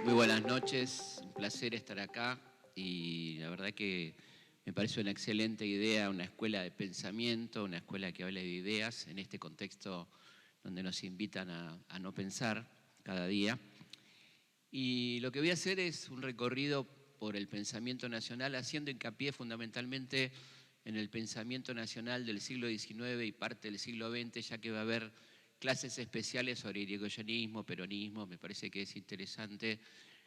Muy buenas noches, un placer estar acá y la verdad que me parece una excelente idea, una escuela de pensamiento, una escuela que hable de ideas en este contexto donde nos invitan a no pensar cada día. Y lo que voy a hacer es un recorrido por el pensamiento nacional, haciendo hincapié fundamentalmente en el pensamiento nacional del siglo XIX y parte del siglo XX, ya que va a haber clases especiales sobre irigoyenismo, peronismo. Me parece que es interesante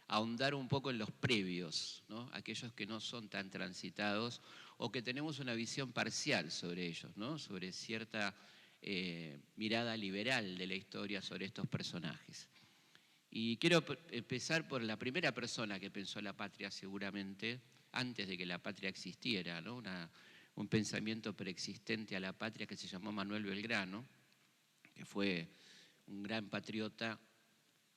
ahondar un poco en los previos, ¿no? Aquellos que no son tan transitados o que tenemos una visión parcial sobre ellos, ¿no? Sobre cierta mirada liberal de la historia sobre estos personajes. Y quiero empezar por la primera persona que pensó la patria seguramente, antes de que la patria existiera, ¿no? Un pensamiento preexistente a la patria que se llamó Manuel Belgrano, que fue un gran patriota,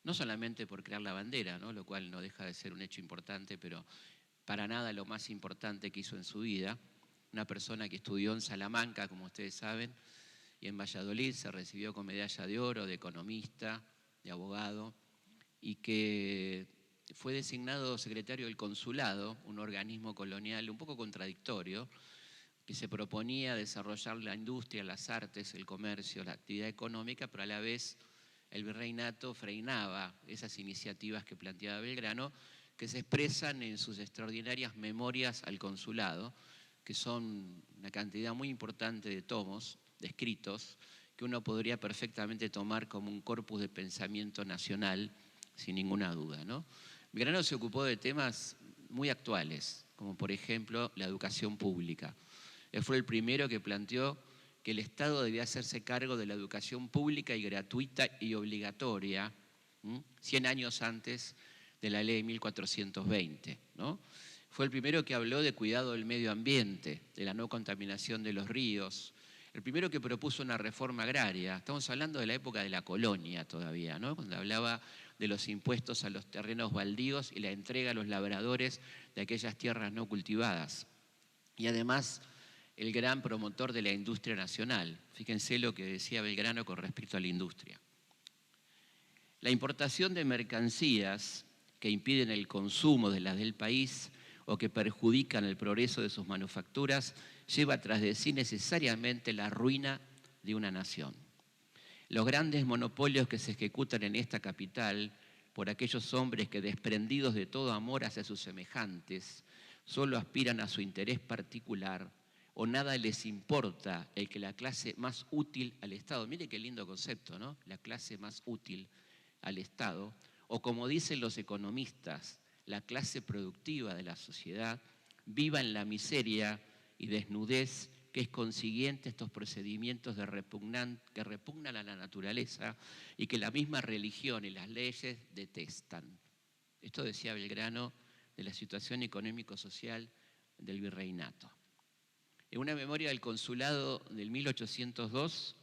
no solamente por crear la bandera, ¿no? Lo cual no deja de ser un hecho importante, pero para nada lo más importante que hizo en su vida. Una persona que estudió en Salamanca, como ustedes saben, y en Valladolid se recibió con medalla de oro, de economista, de abogado, y que fue designado secretario del consulado, un organismo colonial un poco contradictorio, que se proponía desarrollar la industria, las artes, el comercio, la actividad económica, pero a la vez el virreinato frenaba esas iniciativas que planteaba Belgrano, que se expresan en sus extraordinarias memorias al consulado, que son una cantidad muy importante de tomos, de escritos, que uno podría perfectamente tomar como un corpus de pensamiento nacional, sin ninguna duda, ¿no? Belgrano se ocupó de temas muy actuales, como por ejemplo la educación pública. Él fue el primero que planteó que el Estado debía hacerse cargo de la educación pública y gratuita y obligatoria, 100 años antes de la ley 1420, ¿no? Fue el primero que habló de cuidado del medio ambiente, de la no contaminación de los ríos, el primero que propuso una reforma agraria. Estamos hablando de la época de la colonia todavía, ¿no? Cuando hablaba de los impuestos a los terrenos baldíos y la entrega a los labradores de aquellas tierras no cultivadas. Y además, el gran promotor de la industria nacional. Fíjense lo que decía Belgrano con respecto a la industria. La importación de mercancías que impiden el consumo de las del país o que perjudican el progreso de sus manufacturas lleva tras de sí necesariamente la ruina de una nación. Los grandes monopolios que se ejecutan en esta capital por aquellos hombres que, desprendidos de todo amor hacia sus semejantes, solo aspiran a su interés particular o nada les importa el que la clase más útil al Estado, mire qué lindo concepto, ¿no? La clase más útil al Estado, o como dicen los economistas, la clase productiva de la sociedad, viva en la miseria y desnudez que es consiguiente a estos procedimientos que repugnan a la naturaleza y que la misma religión y las leyes detestan. Esto decía Belgrano de la situación económico-social del virreinato. En una memoria del consulado del 1802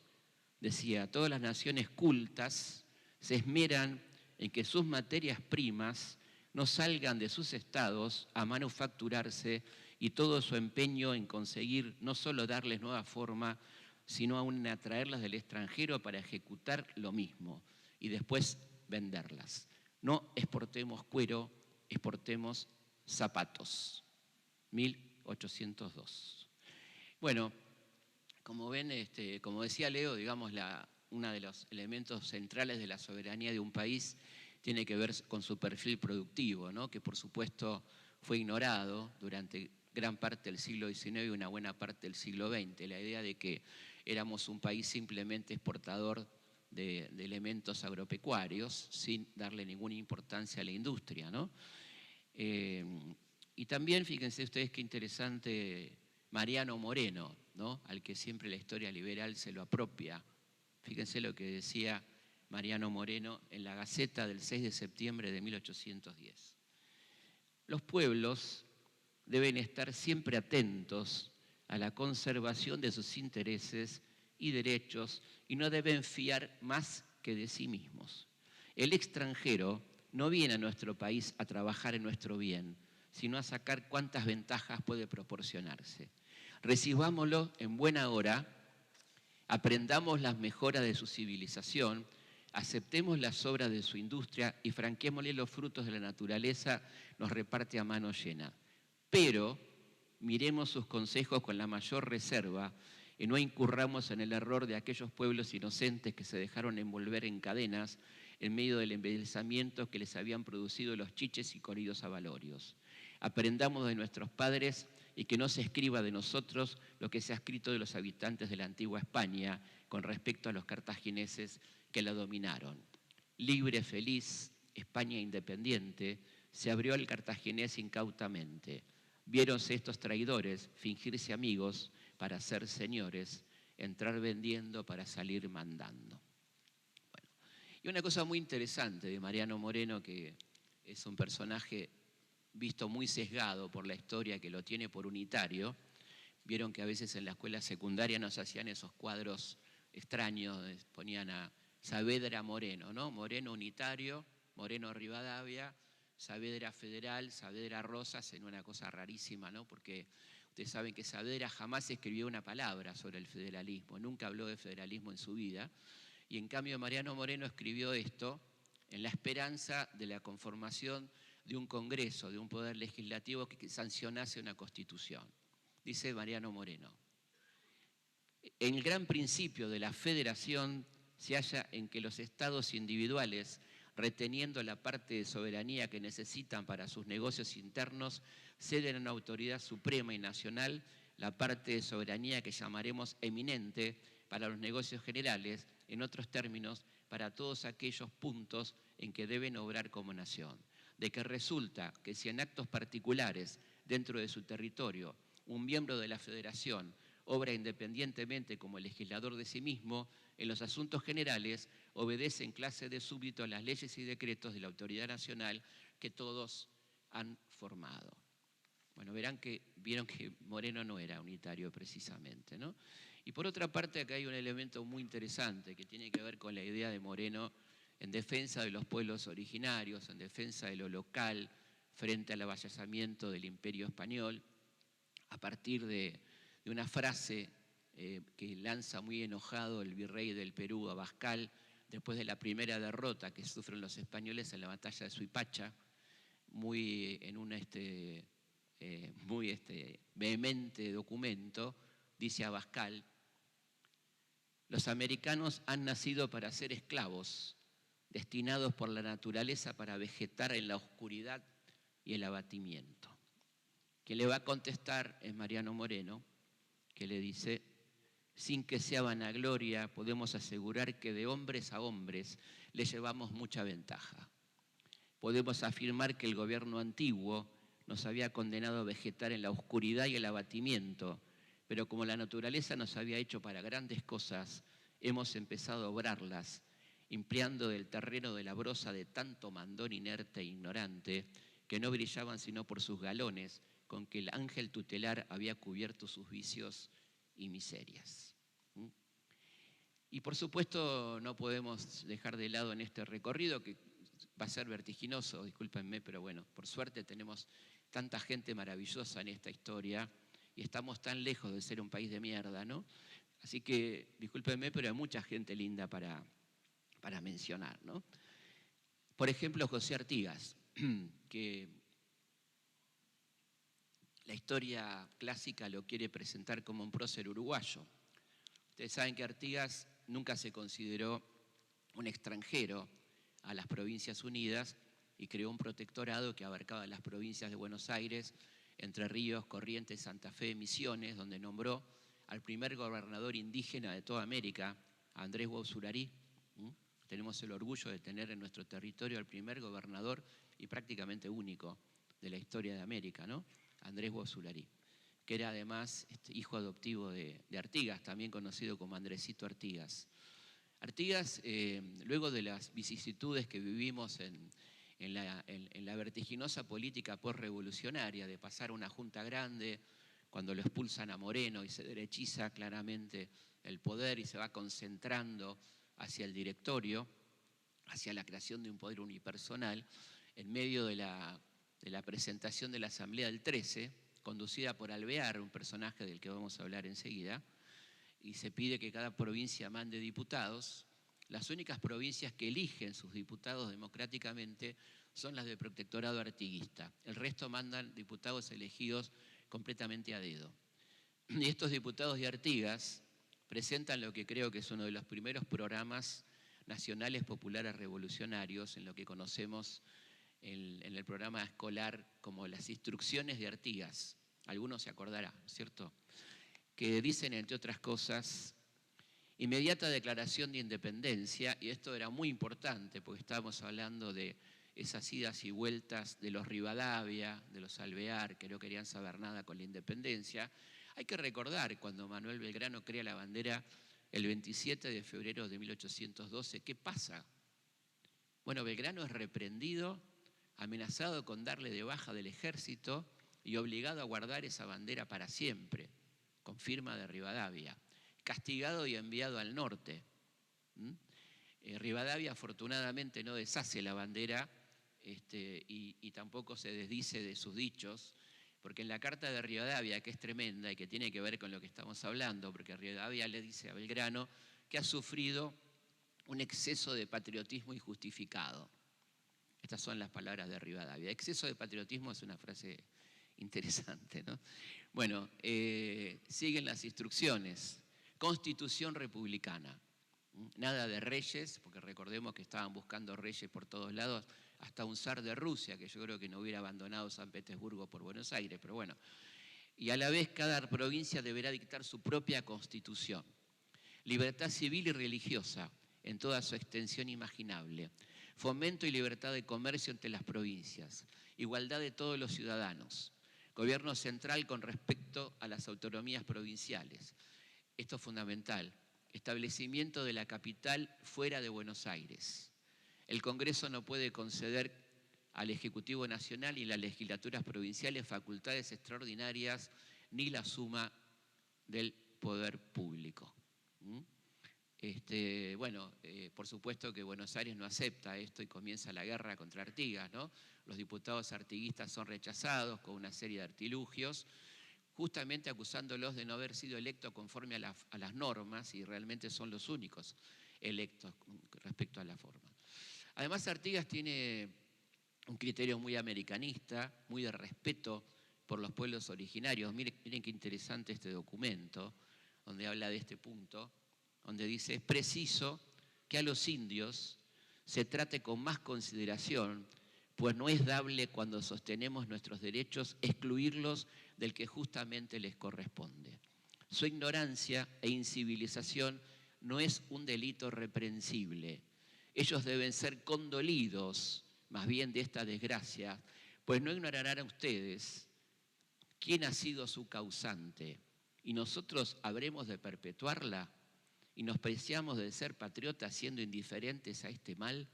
decía: todas las naciones cultas se esmeran en que sus materias primas no salgan de sus estados a manufacturarse y todo su empeño en conseguir no solo darles nueva forma, sino aún en atraerlas del extranjero para ejecutar lo mismo y después venderlas. No exportemos cuero, exportemos zapatos. 1802. Bueno, como ven, como decía Leo, digamos, uno de los elementos centrales de la soberanía de un país tiene que ver con su perfil productivo, ¿no? Que por supuesto fue ignorado durante gran parte del siglo XIX y una buena parte del siglo XX. La idea de que éramos un país simplemente exportador de elementos agropecuarios sin darle ninguna importancia a la industria, ¿no? Y también, fíjense ustedes qué interesante, Mariano Moreno, ¿no? Al que siempre la historia liberal se lo apropia. Fíjense lo que decía Mariano Moreno en la Gaceta del 6 de septiembre de 1810. Los pueblos deben estar siempre atentos a la conservación de sus intereses y derechos y no deben fiar más que de sí mismos. El extranjero no viene a nuestro país a trabajar en nuestro bien, sino a sacar cuántas ventajas puede proporcionarse. Recibámoslo en buena hora, aprendamos las mejoras de su civilización, aceptemos las obras de su industria y franquémosle los frutos de la naturaleza, nos reparte a mano llena. Pero miremos sus consejos con la mayor reserva y no incurramos en el error de aquellos pueblos inocentes que se dejaron envolver en cadenas en medio del embelezamiento que les habían producido los chiches y corridos avalorios. Aprendamos de nuestros padres y que no se escriba de nosotros lo que se ha escrito de los habitantes de la antigua España con respecto a los cartagineses que la dominaron. Libre, feliz, España independiente, se abrió al cartaginés incautamente. Viéronse estos traidores fingirse amigos para ser señores, entrar vendiendo para salir mandando. Bueno, y una cosa muy interesante de Mariano Moreno, que es un personaje visto muy sesgado por la historia, que lo tiene por unitario. Vieron que a veces en la escuela secundaria nos hacían esos cuadros extraños, ponían a Saavedra Moreno, ¿no? Moreno unitario, Moreno Rivadavia, Saavedra federal, Saavedra Rosas, en una cosa rarísima, ¿no? Porque ustedes saben que Saavedra jamás escribió una palabra sobre el federalismo, nunca habló de federalismo en su vida, y en cambio Mariano Moreno escribió esto en la esperanza de la conformación de un Congreso, de un poder legislativo que sancionase una Constitución. Dice Mariano Moreno: el gran principio de la federación se halla en que los estados individuales, reteniendo la parte de soberanía que necesitan para sus negocios internos, ceden a una autoridad suprema y nacional la parte de soberanía que llamaremos eminente para los negocios generales, en otros términos, para todos aquellos puntos en que deben obrar como nación. De que resulta que si en actos particulares dentro de su territorio un miembro de la federación obra independientemente como legislador de sí mismo, en los asuntos generales obedece en clase de súbdito a las leyes y decretos de la autoridad nacional que todos han formado. Bueno, vieron que Moreno no era unitario precisamente, ¿no? Y por otra parte, acá hay un elemento muy interesante que tiene que ver con la idea de Moreno en defensa de los pueblos originarios, en defensa de lo local, frente al avasallamiento del Imperio Español, a partir de una frase que lanza muy enojado el virrey del Perú, Abascal, después de la primera derrota que sufren los españoles en la batalla de Suipacha, en un vehemente documento, dice Abascal: los americanos han nacido para ser esclavos, destinados por la naturaleza para vegetar en la oscuridad y el abatimiento. Quien le va a contestar es Mariano Moreno, que le dice: sin que sea vanagloria, podemos asegurar que de hombres a hombres le llevamos mucha ventaja. Podemos afirmar que el gobierno antiguo nos había condenado a vegetar en la oscuridad y el abatimiento, pero como la naturaleza nos había hecho para grandes cosas, hemos empezado a obrarlas, empleando del terreno de la brosa de tanto mandón inerte e ignorante, que no brillaban sino por sus galones, con que el ángel tutelar había cubierto sus vicios y miserias. Y por supuesto no podemos dejar de lado en este recorrido, que va a ser vertiginoso, discúlpenme, pero bueno, por suerte tenemos tanta gente maravillosa en esta historia y estamos tan lejos de ser un país de mierda, ¿no? Así que, discúlpenme, pero hay mucha gente linda para mencionar, ¿no? Por ejemplo, José Artigas, que la historia clásica lo quiere presentar como un prócer uruguayo. Ustedes saben que Artigas nunca se consideró un extranjero a las Provincias Unidas y creó un protectorado que abarcaba las provincias de Buenos Aires, Entre Ríos, Corrientes, Santa Fe, Misiones, donde nombró al primer gobernador indígena de toda América, a Andrés Guausurarí. Tenemos el orgullo de tener en nuestro territorio al primer gobernador y prácticamente único de la historia de América, ¿no? Andrés Guausurarí, que era además hijo adoptivo de Artigas, también conocido como Andresito Artigas. Artigas, luego de las vicisitudes que vivimos en la vertiginosa política postrevolucionaria, de pasar a una junta grande, cuando lo expulsan a Moreno y se derechiza claramente el poder y se va concentrando hacia el directorio, hacia la creación de un poder unipersonal, en medio de la de la presentación de la Asamblea del 13, conducida por Alvear, un personaje del que vamos a hablar enseguida, y se pide que cada provincia mande diputados. Las únicas provincias que eligen sus diputados democráticamente son las del protectorado artiguista. El resto mandan diputados elegidos completamente a dedo. Y estos diputados de Artigas presentan lo que creo que es uno de los primeros programas nacionales populares revolucionarios, en lo que conocemos en el programa escolar como las instrucciones de Artigas. Algunos se acordarán, ¿cierto? Que dicen, entre otras cosas, inmediata declaración de independencia, y esto era muy importante porque estábamos hablando de esas idas y vueltas de los Rivadavia, de los Alvear, que no querían saber nada con la independencia. Hay que recordar cuando Manuel Belgrano crea la bandera el 27 de febrero de 1812, ¿qué pasa? Bueno, Belgrano es reprendido, amenazado con darle de baja del ejército y obligado a guardar esa bandera para siempre, con firma de Rivadavia, castigado y enviado al norte. Rivadavia afortunadamente no deshace la bandera y tampoco se desdice de sus dichos, porque en la carta de Rivadavia, que es tremenda y que tiene que ver con lo que estamos hablando, porque Rivadavia le dice a Belgrano que ha sufrido un exceso de patriotismo injustificado. Estas son las palabras de Rivadavia. Exceso de patriotismo es una frase interesante, ¿no? Bueno, siguen las instrucciones. Constitución republicana. Nada de reyes, porque recordemos que estaban buscando reyes por todos lados, hasta un zar de Rusia, que yo creo que no hubiera abandonado San Petersburgo por Buenos Aires, pero bueno. Y a la vez cada provincia deberá dictar su propia constitución. Libertad civil y religiosa en toda su extensión imaginable. Fomento y libertad de comercio entre las provincias. Igualdad de todos los ciudadanos. Gobierno central con respecto a las autonomías provinciales. Esto es fundamental. Establecimiento de la capital fuera de Buenos Aires. El Congreso no puede conceder al Ejecutivo Nacional y las legislaturas provinciales facultades extraordinarias ni la suma del poder público. Por supuesto que Buenos Aires no acepta esto y comienza la guerra contra Artigas, ¿no? Los diputados artiguistas son rechazados con una serie de artilugios, justamente acusándolos de no haber sido electos conforme a las normas, y realmente son los únicos electos respecto a la forma. Además, Artigas tiene un criterio muy americanista, muy de respeto por los pueblos originarios. Miren qué interesante este documento, donde habla de este punto, donde dice: es preciso que a los indios se trate con más consideración, pues no es dable cuando sostenemos nuestros derechos excluirlos del que justamente les corresponde. Su ignorancia e incivilización no es un delito reprensible. Ellos deben ser condolidos, más bien, de esta desgracia, pues no ignorarán a ustedes quién ha sido su causante, y nosotros habremos de perpetuarla, y nos preciamos de ser patriotas siendo indiferentes a este mal.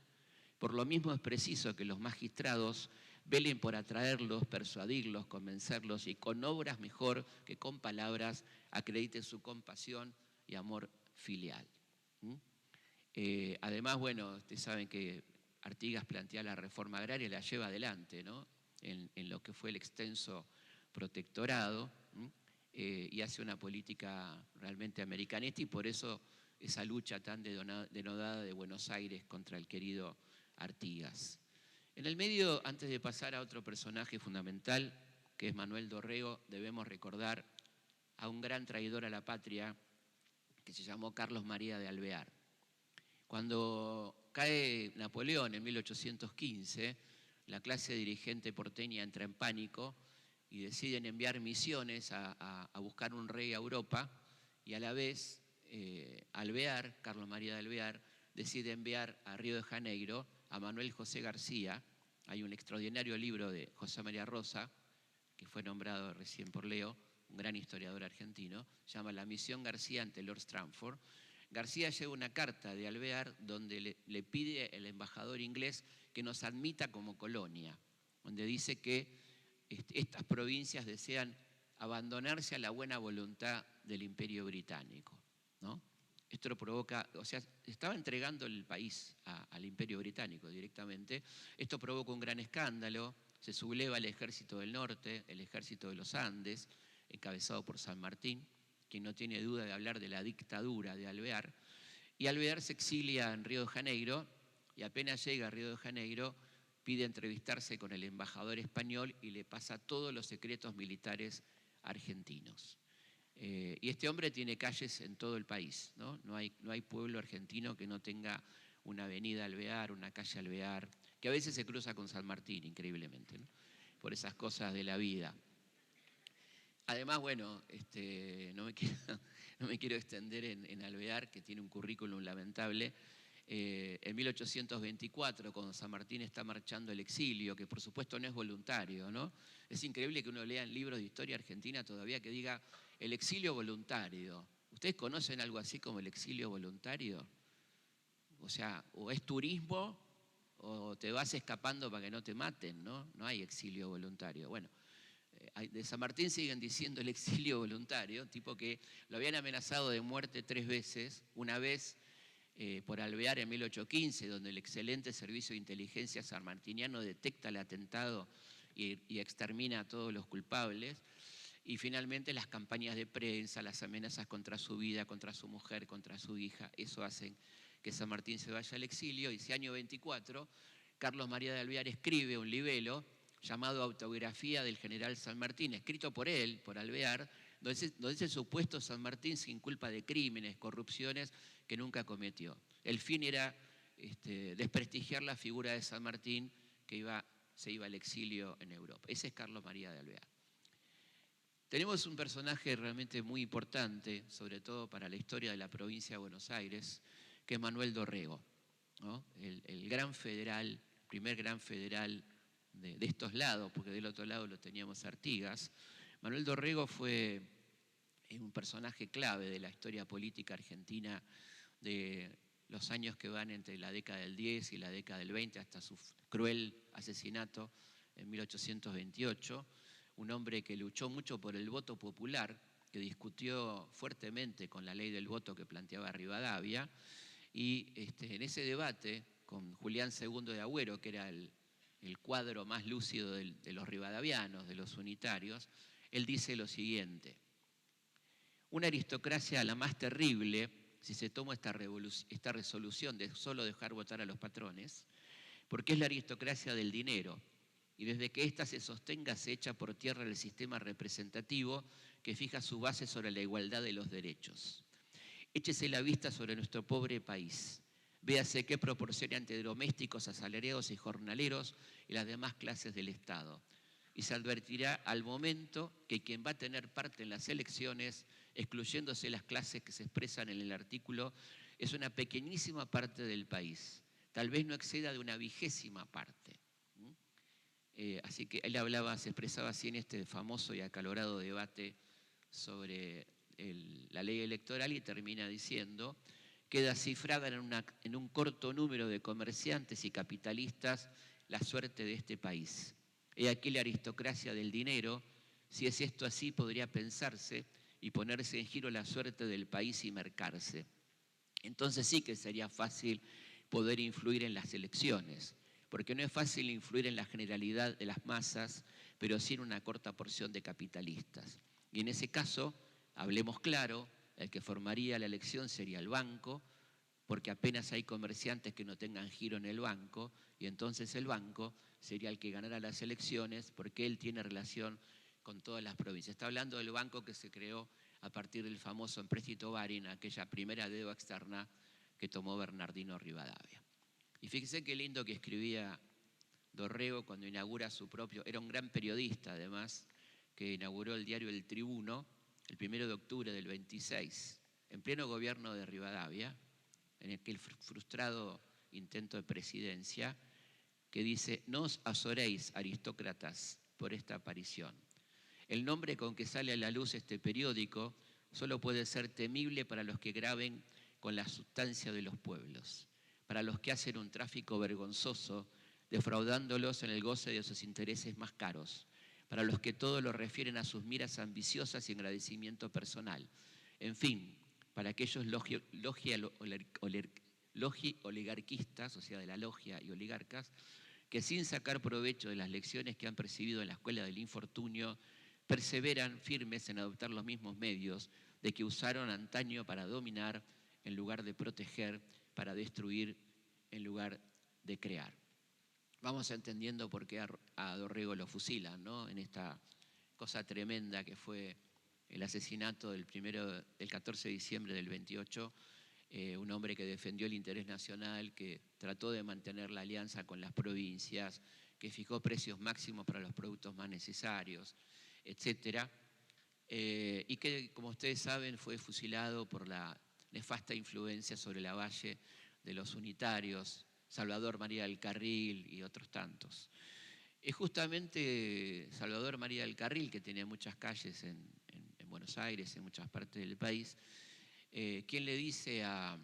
Por lo mismo es preciso que los magistrados velen por atraerlos, persuadirlos, convencerlos, y con obras mejor que con palabras acrediten su compasión y amor filial. Además, bueno, ustedes saben que Artigas plantea la reforma agraria y la lleva adelante, ¿no? En lo que fue el extenso protectorado, y hace una política realmente americanista, y por eso esa lucha tan denodada de Buenos Aires contra el querido Artigas. En el medio, antes de pasar a otro personaje fundamental, que es Manuel Dorrego, debemos recordar a un gran traidor a la patria que se llamó Carlos María de Alvear. Cuando cae Napoleón en 1815, la clase dirigente porteña entra en pánico y deciden enviar misiones a buscar un rey a Europa, y a la vez Alvear, Carlos María de Alvear, decide enviar a Río de Janeiro a Manuel José García. Hay un extraordinario libro de José María Rosa, que fue nombrado recién por Leo, un gran historiador argentino, se llama La misión García ante Lord Stranford. García lleva una carta de Alvear donde le pide al embajador inglés que nos admita como colonia, donde dice que estas provincias desean abandonarse a la buena voluntad del Imperio Británico, ¿no? Esto lo provoca, o sea, estaba entregando el país al Imperio Británico directamente. Esto provoca un gran escándalo, se subleva el ejército del norte, el ejército de los Andes, encabezado por San Martín, quien no tiene duda de hablar de la dictadura de Alvear, y Alvear se exilia en Río de Janeiro, y apenas llega a Río de Janeiro, pide entrevistarse con el embajador español y le pasa todos los secretos militares argentinos. Y este hombre tiene calles en todo el país, ¿no? No hay pueblo argentino que no tenga una avenida Alvear, una calle Alvear, que a veces se cruza con San Martín, increíblemente, ¿no? Por esas cosas de la vida. Además, bueno, no me quiero extender en Alvear, que tiene un currículum lamentable. En 1824, cuando San Martín está marchando al exilio, que por supuesto no es voluntario, ¿no? Es increíble que uno lea en libros de historia argentina todavía que diga el exilio voluntario. ¿Ustedes conocen algo así como el exilio voluntario? O sea, o es turismo o te vas escapando para que no te maten, ¿no? No hay exilio voluntario. Bueno, de San Martín siguen diciendo el exilio voluntario, tipo que lo habían amenazado de muerte 3 veces, una vez por Alvear en 1815, donde el excelente servicio de inteligencia sanmartiniano detecta el atentado y extermina a todos los culpables, y finalmente las campañas de prensa, las amenazas contra su vida, contra su mujer, contra su hija, eso hacen que San Martín se vaya al exilio, y ese año 24, Carlos María de Alvear escribe un libelo llamado Autobiografía del General San Martín, escrito por él, por Alvear, donde ese supuesto San Martín sin culpa de crímenes, corrupciones que nunca cometió. El fin era desprestigiar la figura de San Martín que se iba al exilio en Europa. Ese es Carlos María de Alvear. Tenemos un personaje realmente muy importante, sobre todo para la historia de la provincia de Buenos Aires, que es Manuel Dorrego, ¿no? El gran federal, primer gran federal de estos lados, porque del otro lado lo teníamos Artigas. Manuel Dorrego fue un personaje clave de la historia política argentina de los años que van entre la década del 10 y la década del 20 hasta su cruel asesinato en 1828. Un hombre que luchó mucho por el voto popular, que discutió fuertemente con la ley del voto que planteaba Rivadavia, y en ese debate con Julián II de Agüero, que era el cuadro más lúcido de los rivadavianos, de los unitarios, él dice lo siguiente: una aristocracia la más terrible, si se toma esta resolución de solo dejar votar a los patrones, porque es la aristocracia del dinero, y desde que ésta se sostenga se echa por tierra el sistema representativo que fija su base sobre la igualdad de los derechos. Échese la vista sobre nuestro pobre país. Véase qué proporciona entre domésticos, asalariados y jornaleros y las demás clases del Estado. Y se advertirá al momento que quien va a tener parte en las elecciones, excluyéndose las clases que se expresan en el artículo, es una pequeñísima parte del país. Tal vez no exceda de una 20ª parte. Así que él se expresaba así en este famoso y acalorado debate sobre la ley electoral, y termina diciendo: queda cifrada en un corto número de comerciantes y capitalistas la suerte de este país. He aquí la aristocracia del dinero. Si es esto así, podría pensarse y ponerse en giro la suerte del país y mercarse. Entonces sí que sería fácil poder influir en las elecciones, porque no es fácil influir en la generalidad de las masas, pero sí en una corta porción de capitalistas. Y en ese caso, hablemos claro, el que formaría la elección sería el banco, porque apenas hay comerciantes que no tengan giro en el banco, y entonces el banco sería el que ganara las elecciones, porque él tiene relación con todas las provincias. Está hablando del banco que se creó a partir del famoso empréstito Baring, aquella primera deuda externa que tomó Bernardino Rivadavia. Y fíjese qué lindo que escribía Dorrego cuando inaugura su propio... Era un gran periodista, además, que inauguró el diario El Tribuno el 1 de octubre del 26, en pleno gobierno de Rivadavia, en aquel frustrado intento de presidencia, que dice: no os azoréis, aristócratas, por esta aparición. El nombre con que sale a la luz este periódico solo puede ser temible para los que graben con la sustancia de los pueblos, para los que hacen un tráfico vergonzoso, defraudándolos en el goce de sus intereses más caros, para los que todo lo refieren a sus miras ambiciosas y agradecimiento personal. En fin, para aquellos oligarquistas, o sea, de la logia y oligarcas, que sin sacar provecho de las lecciones que han percibido en la escuela del infortunio, perseveran firmes en adoptar los mismos medios de que usaron antaño para dominar en lugar de proteger, para destruir en lugar de crear. Vamos entendiendo por qué a Dorrego lo fusilan, ¿no? En esta cosa tremenda que fue el asesinato del 14 de diciembre del 28, un hombre que defendió el interés nacional, que trató de mantener la alianza con las provincias, que fijó precios máximos para los productos más necesarios, etc. Y que, como ustedes saben, fue fusilado por la nefasta influencia sobre Lavalle de los unitarios, Salvador María del Carril y otros tantos. Es justamente Salvador María del Carril, que tenía muchas calles en Buenos Aires, en muchas partes del país, quien le dice a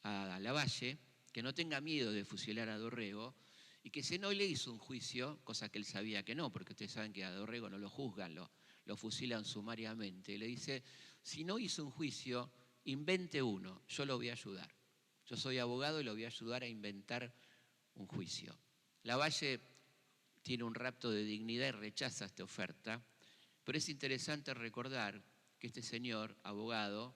Lavalle que no tenga miedo de fusilar a Dorrego y que si no le hizo un juicio, cosa que él sabía que no, porque ustedes saben que a Dorrego no lo juzgan, lo fusilan sumariamente. Le dice, si no hizo un juicio, invente uno, yo lo voy a ayudar. Yo soy abogado y lo voy a ayudar a inventar un juicio. Lavalle tiene un rapto de dignidad y rechaza esta oferta, pero es interesante recordar que este señor, abogado,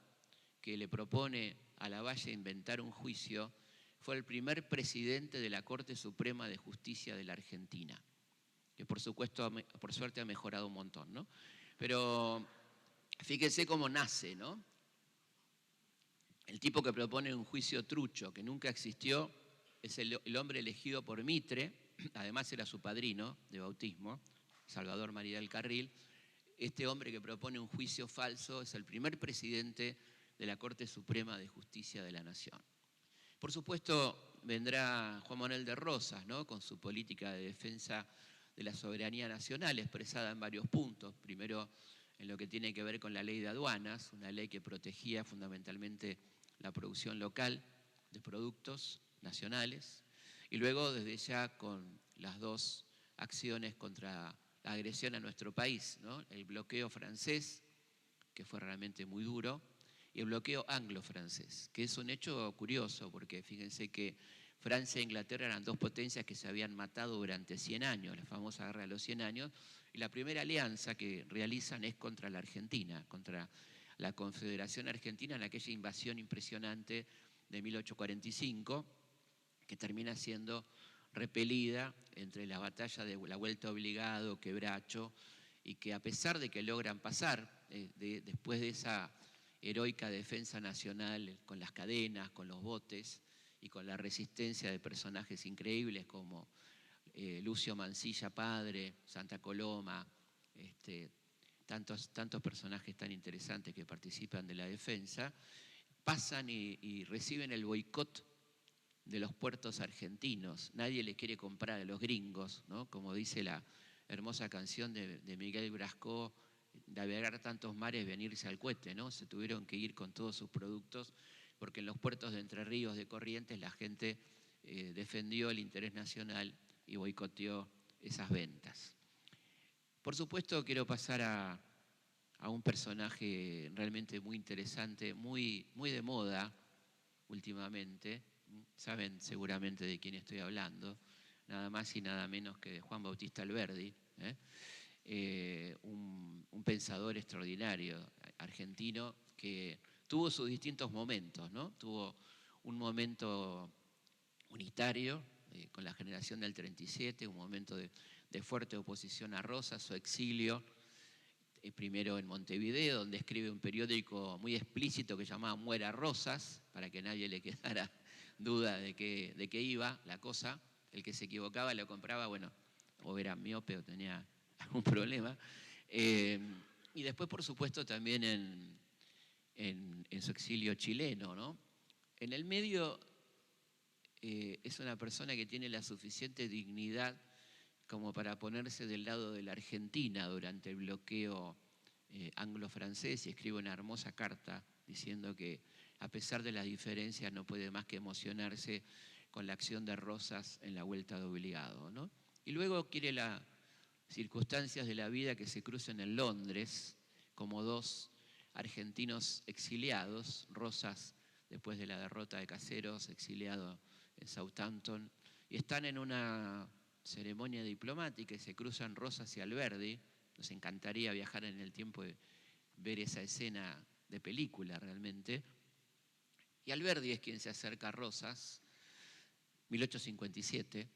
que le propone a Lavalle inventar un juicio, fue el primer presidente de la Corte Suprema de Justicia de la Argentina, que por suerte ha mejorado un montón, ¿no? Pero fíjense cómo nace, ¿no? El tipo que propone un juicio trucho que nunca existió es el hombre elegido por Mitre, además era su padrino de bautismo, Salvador María del Carril. Este hombre que propone un juicio falso es el primer presidente de la Corte Suprema de Justicia de la Nación. Por supuesto, vendrá Juan Manuel de Rosas, ¿no?, con su política de defensa de la soberanía nacional, expresada en varios puntos. Primero, en lo que tiene que ver con la ley de aduanas, una ley que protegía fundamentalmente la producción local de productos nacionales, y luego desde ya con las dos acciones contra la agresión a nuestro país, ¿no?, el bloqueo francés, que fue realmente muy duro, y el bloqueo anglo-francés, que es un hecho curioso, porque fíjense que Francia e Inglaterra eran dos potencias que se habían matado durante 100 años, la famosa Guerra de los 100 años, y la primera alianza que realizan es contra la Argentina, contra la Confederación Argentina en aquella invasión impresionante de 1845, que termina siendo repelida entre la batalla de la Vuelta Obligado, Quebracho, y que a pesar de que logran pasar, después de esa heroica defensa nacional con las cadenas, con los botes y con la resistencia de personajes increíbles como Lucio Mansilla padre, Santa Coloma, tantos personajes tan interesantes que participan de la defensa, pasan y reciben el boicot de los puertos argentinos. Nadie le quiere comprar a los gringos, ¿no?, como dice la hermosa canción de Miguel Brasco, navegar tantos mares, venirse al cohete, ¿no? Se tuvieron que ir con todos sus productos porque en los puertos de Entre Ríos, de Corrientes, la gente defendió el interés nacional y boicoteó esas ventas. Por supuesto, quiero pasar a un personaje realmente muy interesante, muy de moda últimamente. Saben seguramente de quién estoy hablando, nada más y nada menos que de Juan Bautista Alberdi, un pensador extraordinario argentino que tuvo sus distintos momentos, ¿no? Tuvo un momento unitario con la generación del 37, un momento de fuerte oposición a Rosas, su exilio, primero en Montevideo, donde escribe un periódico muy explícito que llamaba Muera Rosas, para que nadie le quedara duda de qué iba la cosa. El que se equivocaba lo compraba, bueno, o era miope o tenía algún problema. Y después, por supuesto, también en su exilio chileno, ¿no? En el medio es una persona que tiene la suficiente dignidad como para ponerse del lado de la Argentina durante el bloqueo anglo-francés, y escribe una hermosa carta diciendo que a pesar de las diferencias no puede más que emocionarse con la acción de Rosas en la Vuelta de Obligado, ¿no? Y luego quiere las circunstancias de la vida que se crucen en Londres, como dos argentinos exiliados, Rosas después de la derrota de Caseros, exiliado en Southampton, y están en una ceremonia diplomática y se cruzan Rosas y Alberdi. Nos encantaría viajar en el tiempo y ver esa escena de película realmente. Y Alberdi es quien se acerca a Rosas, 1857,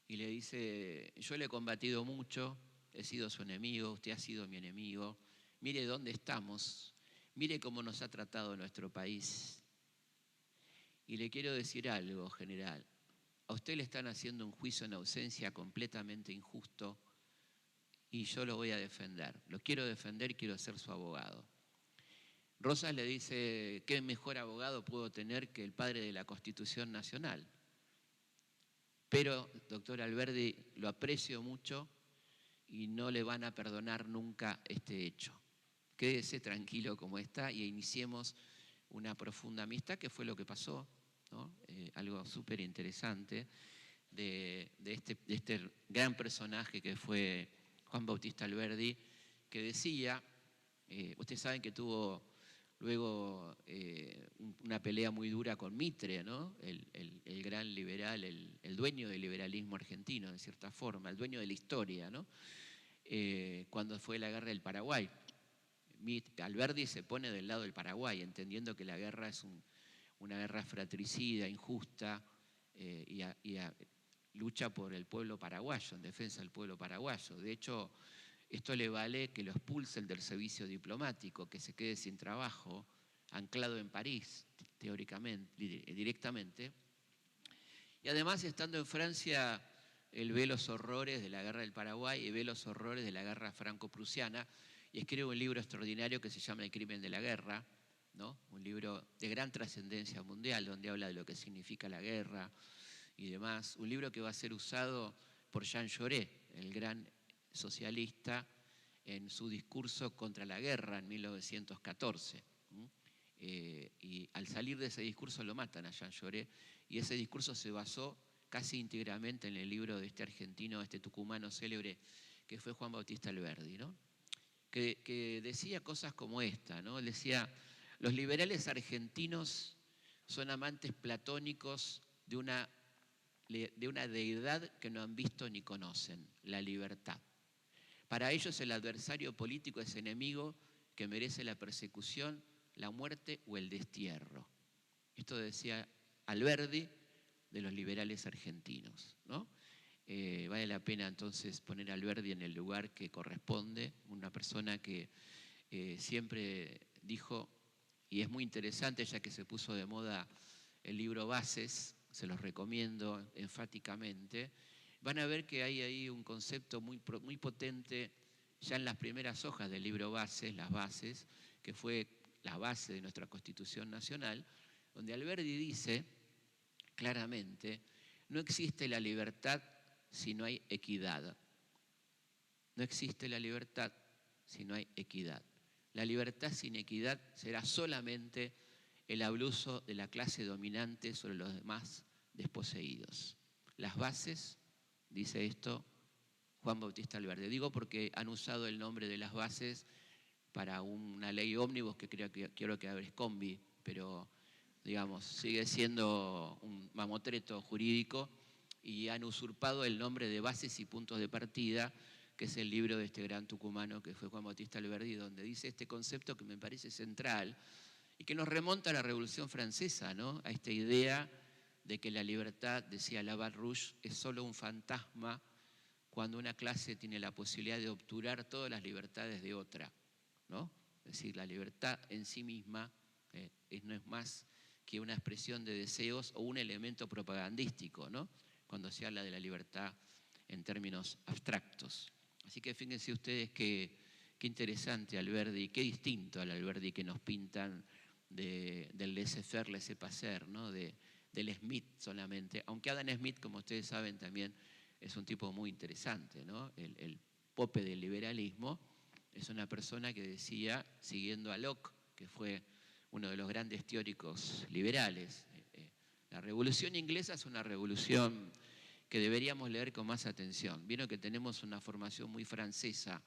y le dice: yo le he combatido mucho, he sido su enemigo, usted ha sido mi enemigo, mire dónde estamos, mire cómo nos ha tratado nuestro país. Y le quiero decir algo, general, a usted le están haciendo un juicio en ausencia completamente injusto y yo lo voy a defender, lo quiero defender y quiero ser su abogado. Rosas le dice: ¿qué mejor abogado puedo tener que el padre de la Constitución Nacional? Pero, doctor Alberdi, lo aprecio mucho y no le van a perdonar nunca este hecho. Quédese tranquilo como está y iniciemos una profunda amistad, que fue lo que pasó, ¿no? Algo súper interesante de este gran personaje que fue Juan Bautista Alberdi, que decía, ustedes saben que tuvo luego una pelea muy dura con Mitre, ¿no? El gran liberal, el dueño del liberalismo argentino, de cierta forma, el dueño de la historia, ¿no? Cuando fue la guerra del Paraguay. Alberdi se pone del lado del Paraguay, entendiendo que la guerra es una guerra fratricida, injusta, y lucha por el pueblo paraguayo, en defensa del pueblo paraguayo. De hecho, esto le vale que lo expulsen del servicio diplomático, que se quede sin trabajo, anclado en París, teóricamente, directamente. Y además, estando en Francia, él ve los horrores de la guerra del Paraguay y ve los horrores de la guerra franco-prusiana, y escribe un libro extraordinario que se llama El crimen de la guerra, ¿no? Un libro de gran trascendencia mundial, donde habla de lo que significa la guerra y demás. Un libro que va a ser usado por Jean Jaurès, el gran socialista, en su discurso contra la guerra en 1914. Y al salir de ese discurso lo matan a Jean Jaurès, y ese discurso se basó casi íntegramente en el libro de este argentino, este tucumano célebre, que fue Juan Bautista Alberdi, ¿no? Que decía cosas como esta, ¿no? Él decía: los liberales argentinos son amantes platónicos de una deidad que no han visto ni conocen, la libertad. Para ellos el adversario político es enemigo que merece la persecución, la muerte o el destierro. Esto decía Alberdi de los liberales argentinos, ¿no? Vale la pena entonces poner a Alberdi en el lugar que corresponde, una persona que siempre dijo, y es muy interesante ya que se puso de moda el libro Bases, se los recomiendo enfáticamente, van a ver que hay ahí un concepto muy potente ya en las primeras hojas del libro Bases, las bases, que fue la base de nuestra Constitución Nacional, donde Alberdi dice claramente: no existe la libertad si no hay equidad. No existe la libertad si no hay equidad. La libertad sin equidad será solamente el abuso de la clase dominante sobre los demás desposeídos. Las bases, dice esto Juan Bautista Alberdi. Digo porque han usado el nombre de las bases para una ley ómnibus que quiero que Abercrombie, pero digamos, sigue siendo un mamotreto jurídico, y han usurpado el nombre de Bases y Puntos de Partida, que es el libro de este gran tucumano que fue Juan Bautista Alberdi, donde dice este concepto que me parece central y que nos remonta a la Revolución Francesa, ¿no? A esta idea de que la libertad, decía Laval-Rouge, es solo un fantasma cuando una clase tiene la posibilidad de obturar todas las libertades de otra, ¿no? Es decir, la libertad en sí misma no es más que una expresión de deseos o un elemento propagandístico, ¿no? Cuando se habla de la libertad en términos abstractos. Así que fíjense ustedes qué interesante Alberdi, qué distinto al Alberdi que nos pintan del laissez-faire, laissez-passer, ¿no? Del Smith solamente, aunque Adam Smith, como ustedes saben, también es un tipo muy interesante, ¿no? El pope del liberalismo es una persona que decía, siguiendo a Locke, que fue uno de los grandes teóricos liberales, la Revolución Inglesa es una revolución que deberíamos leer con más atención. Vieron que tenemos una formación muy francesa,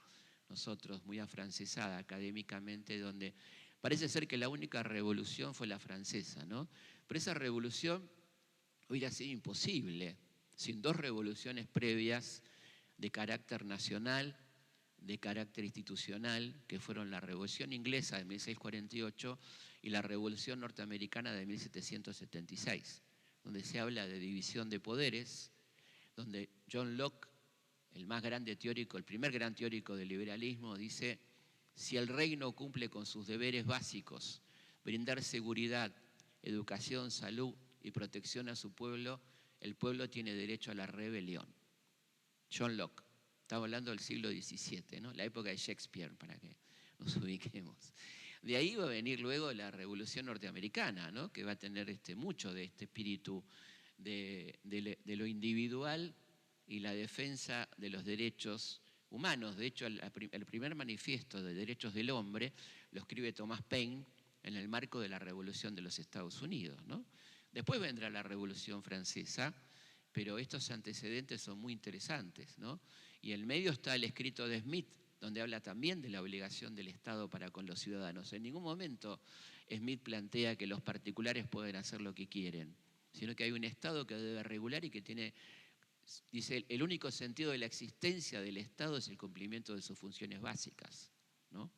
nosotros, muy afrancesada académicamente, donde parece ser que la única revolución fue la francesa, ¿no? Pero esa revolución hubiera sido imposible sin dos revoluciones previas de carácter nacional, de carácter institucional, que fueron la Revolución Inglesa de 1648 y la Revolución Norteamericana de 1776, donde se habla de división de poderes, donde John Locke, el más grande teórico, el primer gran teórico del liberalismo, dice: si el reino cumple con sus deberes básicos, brindar seguridad, educación, salud y protección a su pueblo, el pueblo tiene derecho a la rebelión. John Locke, estamos hablando del siglo XVII, ¿no? La época de Shakespeare, para que nos ubiquemos. De ahí va a venir luego la Revolución Norteamericana, ¿no? Que va a tener mucho de este espíritu de lo individual y la defensa de los derechos humanos. De hecho, el primer manifiesto de derechos del hombre lo escribe Thomas Paine en el marco de la Revolución de los Estados Unidos, ¿no? Después vendrá la Revolución Francesa, pero estos antecedentes son muy interesantes, ¿no? Y en el medio está el escrito de Smith, donde habla también de la obligación del Estado para con los ciudadanos. En ningún momento Smith plantea que los particulares pueden hacer lo que quieren, sino que hay un Estado que debe regular y que tiene, dice, el único sentido de la existencia del Estado es el cumplimiento de sus funciones básicas, ¿no?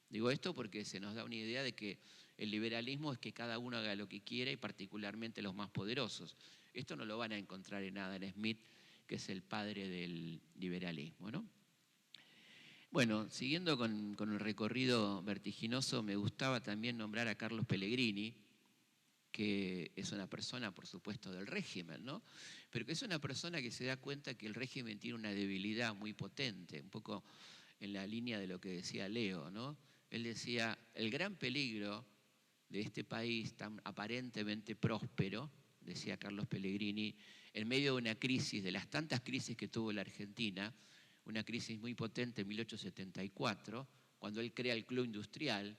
Digo esto porque se nos da una idea de que el liberalismo es que cada uno haga lo que quiera y particularmente los más poderosos. Esto no lo van a encontrar en Adam Smith, que es el padre del liberalismo, ¿no? Bueno, siguiendo con el recorrido vertiginoso, me gustaba también nombrar a Carlos Pellegrini, que es una persona, por supuesto, del régimen, ¿no? Pero que es una persona que se da cuenta que el régimen tiene una debilidad muy potente, un poco en la línea de lo que decía Leo, ¿no? Él decía: el gran peligro de este país tan aparentemente próspero, decía Carlos Pellegrini, en medio de una crisis, de las tantas crisis que tuvo la Argentina, una crisis muy potente en 1874, cuando él crea el Club Industrial.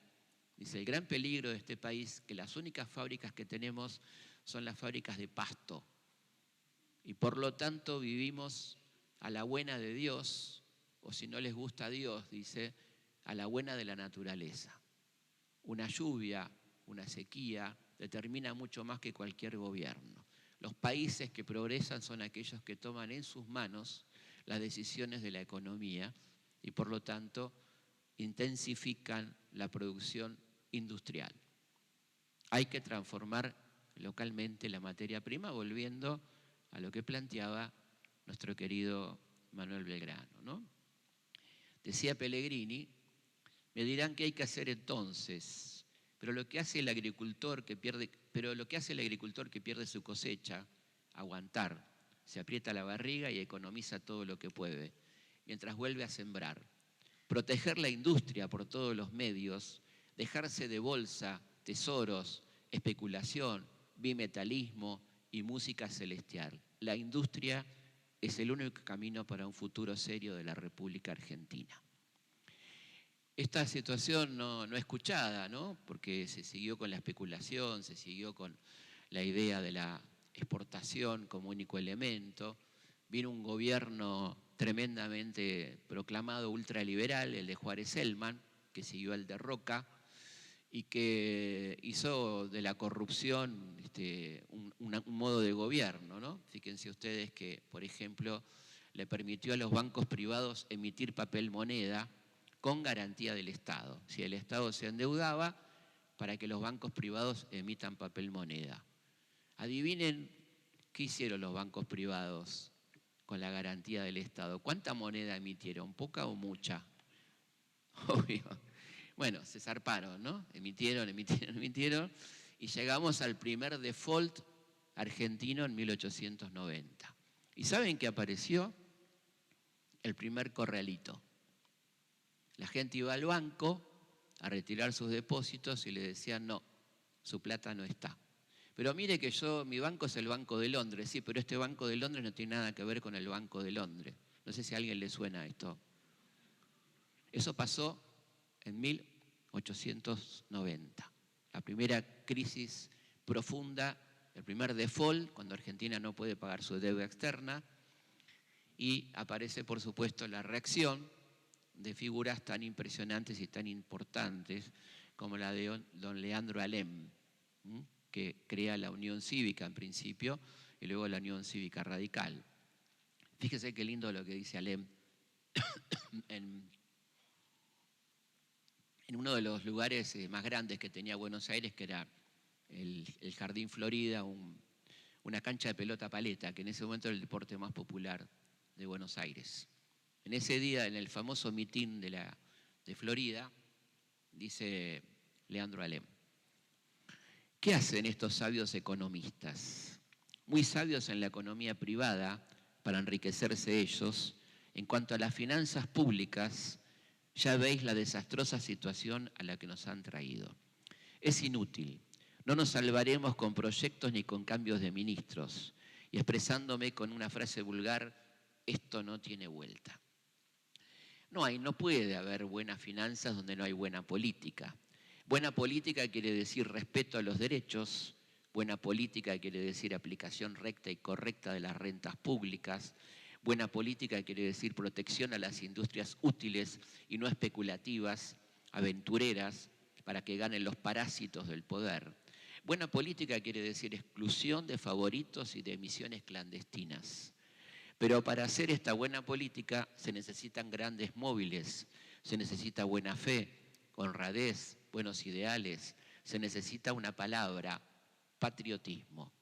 Dice: el gran peligro de este país, que las únicas fábricas que tenemos son las fábricas de pasto. Y por lo tanto vivimos a la buena de Dios, o si no les gusta a Dios, dice, a la buena de la naturaleza. Una lluvia, una sequía, determina mucho más que cualquier gobierno. Los países que progresan son aquellos que toman en sus manos las decisiones de la economía y por lo tanto intensifican la producción industrial. Hay que transformar localmente la materia prima, volviendo a lo que planteaba nuestro querido Manuel Belgrano, ¿no? Decía Pellegrini: me dirán qué hay que hacer entonces, pero lo que hace el agricultor que pierde su cosecha, aguantar, se aprieta la barriga y economiza todo lo que puede, mientras vuelve a sembrar. Proteger la industria por todos los medios, dejarse de bolsa, tesoros, especulación, bimetalismo y música celestial. La industria es el único camino para un futuro serio de la República Argentina. Esta situación no escuchada, ¿no? Porque se siguió con la especulación, se siguió con la idea de la exportación como único elemento. Vino un gobierno tremendamente proclamado ultraliberal, el de Juárez Celman, que siguió al de Roca, y que hizo de la corrupción un modo de gobierno, ¿no? Fíjense ustedes que, por ejemplo, le permitió a los bancos privados emitir papel moneda con garantía del Estado. Si el Estado se endeudaba, para que los bancos privados emitan papel moneda. Adivinen qué hicieron los bancos privados con la garantía del Estado. ¿Cuánta moneda emitieron? ¿Poca o mucha? Obvio. Bueno, se zarparon, ¿no? Emitieron, y llegamos al primer default argentino en 1890. ¿Y saben qué apareció? El primer corralito. La gente iba al banco a retirar sus depósitos y le decían: no, su plata no está. Pero mire que mi banco es el Banco de Londres. Sí, pero este Banco de Londres no tiene nada que ver con el Banco de Londres. No sé si a alguien le suena esto. Eso pasó en 1890. La primera crisis profunda, el primer default, cuando Argentina no puede pagar su deuda externa. Y aparece, por supuesto, la reacción, de figuras tan impresionantes y tan importantes como la de don Leandro Alem, que crea la Unión Cívica en principio y luego la Unión Cívica Radical. Fíjese qué lindo lo que dice Alem en uno de los lugares más grandes que tenía Buenos Aires, que era el Jardín Florida, una cancha de pelota paleta, que en ese momento era el deporte más popular de Buenos Aires. En ese día, en el famoso mitin de Florida, dice Leandro Alem: ¿qué hacen estos sabios economistas? Muy sabios en la economía privada para enriquecerse ellos. En cuanto a las finanzas públicas, ya veis la desastrosa situación a la que nos han traído. Es inútil. No nos salvaremos con proyectos ni con cambios de ministros. Y expresándome con una frase vulgar, esto no tiene vuelta. No puede haber buenas finanzas donde no hay buena política. Buena política quiere decir respeto a los derechos. Buena política quiere decir aplicación recta y correcta de las rentas públicas. Buena política quiere decir protección a las industrias útiles y no especulativas, aventureras, para que ganen los parásitos del poder. Buena política quiere decir exclusión de favoritos y de emisiones clandestinas. Pero para hacer esta buena política se necesitan grandes móviles, se necesita buena fe, honradez, buenos ideales, se necesita una palabra: patriotismo.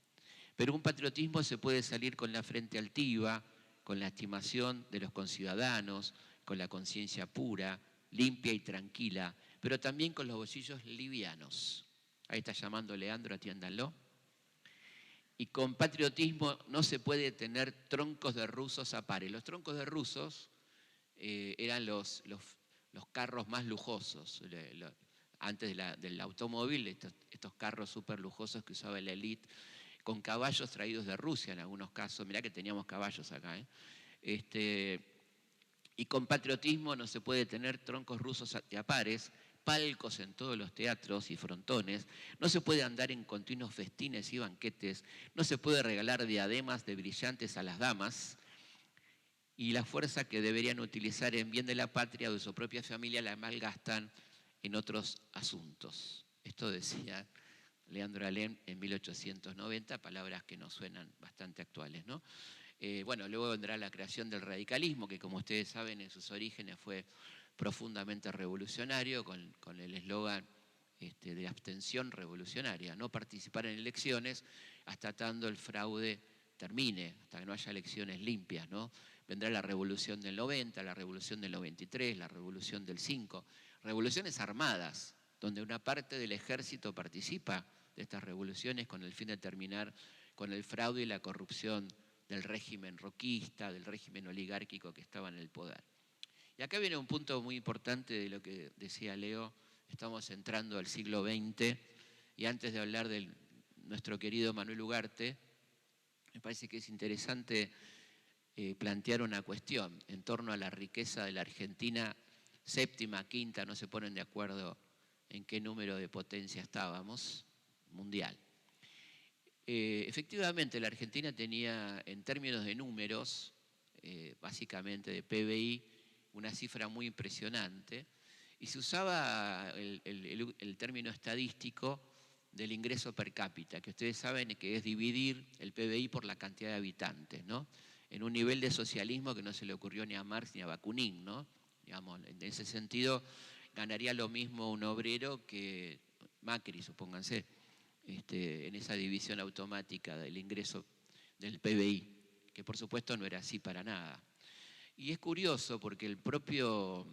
Pero un patriotismo se puede salir con la frente altiva, con la estimación de los conciudadanos, con la conciencia pura, limpia y tranquila, pero también con los bolsillos livianos. Ahí está llamando Leandro, atiéndanlo. Y con patriotismo no se puede tener troncos de rusos a pares. Los troncos de rusos eran los carros más lujosos. Antes del automóvil, estos carros súper lujosos que usaba la élite, con caballos traídos de Rusia en algunos casos. Mirá que teníamos caballos acá. Y con patriotismo no se puede tener troncos rusos a pares, palcos en todos los teatros y frontones, no se puede andar en continuos festines y banquetes, no se puede regalar diademas de brillantes a las damas, y la fuerza que deberían utilizar en bien de la patria o de su propia familia la malgastan en otros asuntos. Esto decía Leandro Alem en 1890, palabras que nos suenan bastante actuales, ¿no? Luego vendrá la creación del radicalismo, que como ustedes saben en sus orígenes fue profundamente revolucionario, con el eslogan de abstención revolucionaria, no participar en elecciones hasta tanto el fraude termine, hasta que no haya elecciones limpias, ¿no? Vendrá la revolución del 90, la revolución del 93, la revolución del 5, revoluciones armadas, donde una parte del ejército participa de estas revoluciones con el fin de terminar con el fraude y la corrupción del régimen roquista, del régimen oligárquico que estaba en el poder. Y acá viene un punto muy importante de lo que decía Leo. Estamos entrando al siglo XX y antes de hablar de nuestro querido Manuel Ugarte, me parece que es interesante plantear una cuestión en torno a la riqueza de la Argentina, séptima, quinta, no se ponen de acuerdo en qué número de potencia estábamos, mundial. Efectivamente, la Argentina tenía, en términos de números, básicamente de PBI, una cifra muy impresionante, y se usaba el término estadístico del ingreso per cápita, que ustedes saben que es dividir el PBI por la cantidad de habitantes, ¿no? En un nivel de socialismo que no se le ocurrió ni a Marx ni a Bakunin, ¿no? Digamos, en ese sentido, ganaría lo mismo un obrero que Macri, supónganse, en esa división automática del ingreso del PBI, que por supuesto no era así para nada. Y es curioso porque el propio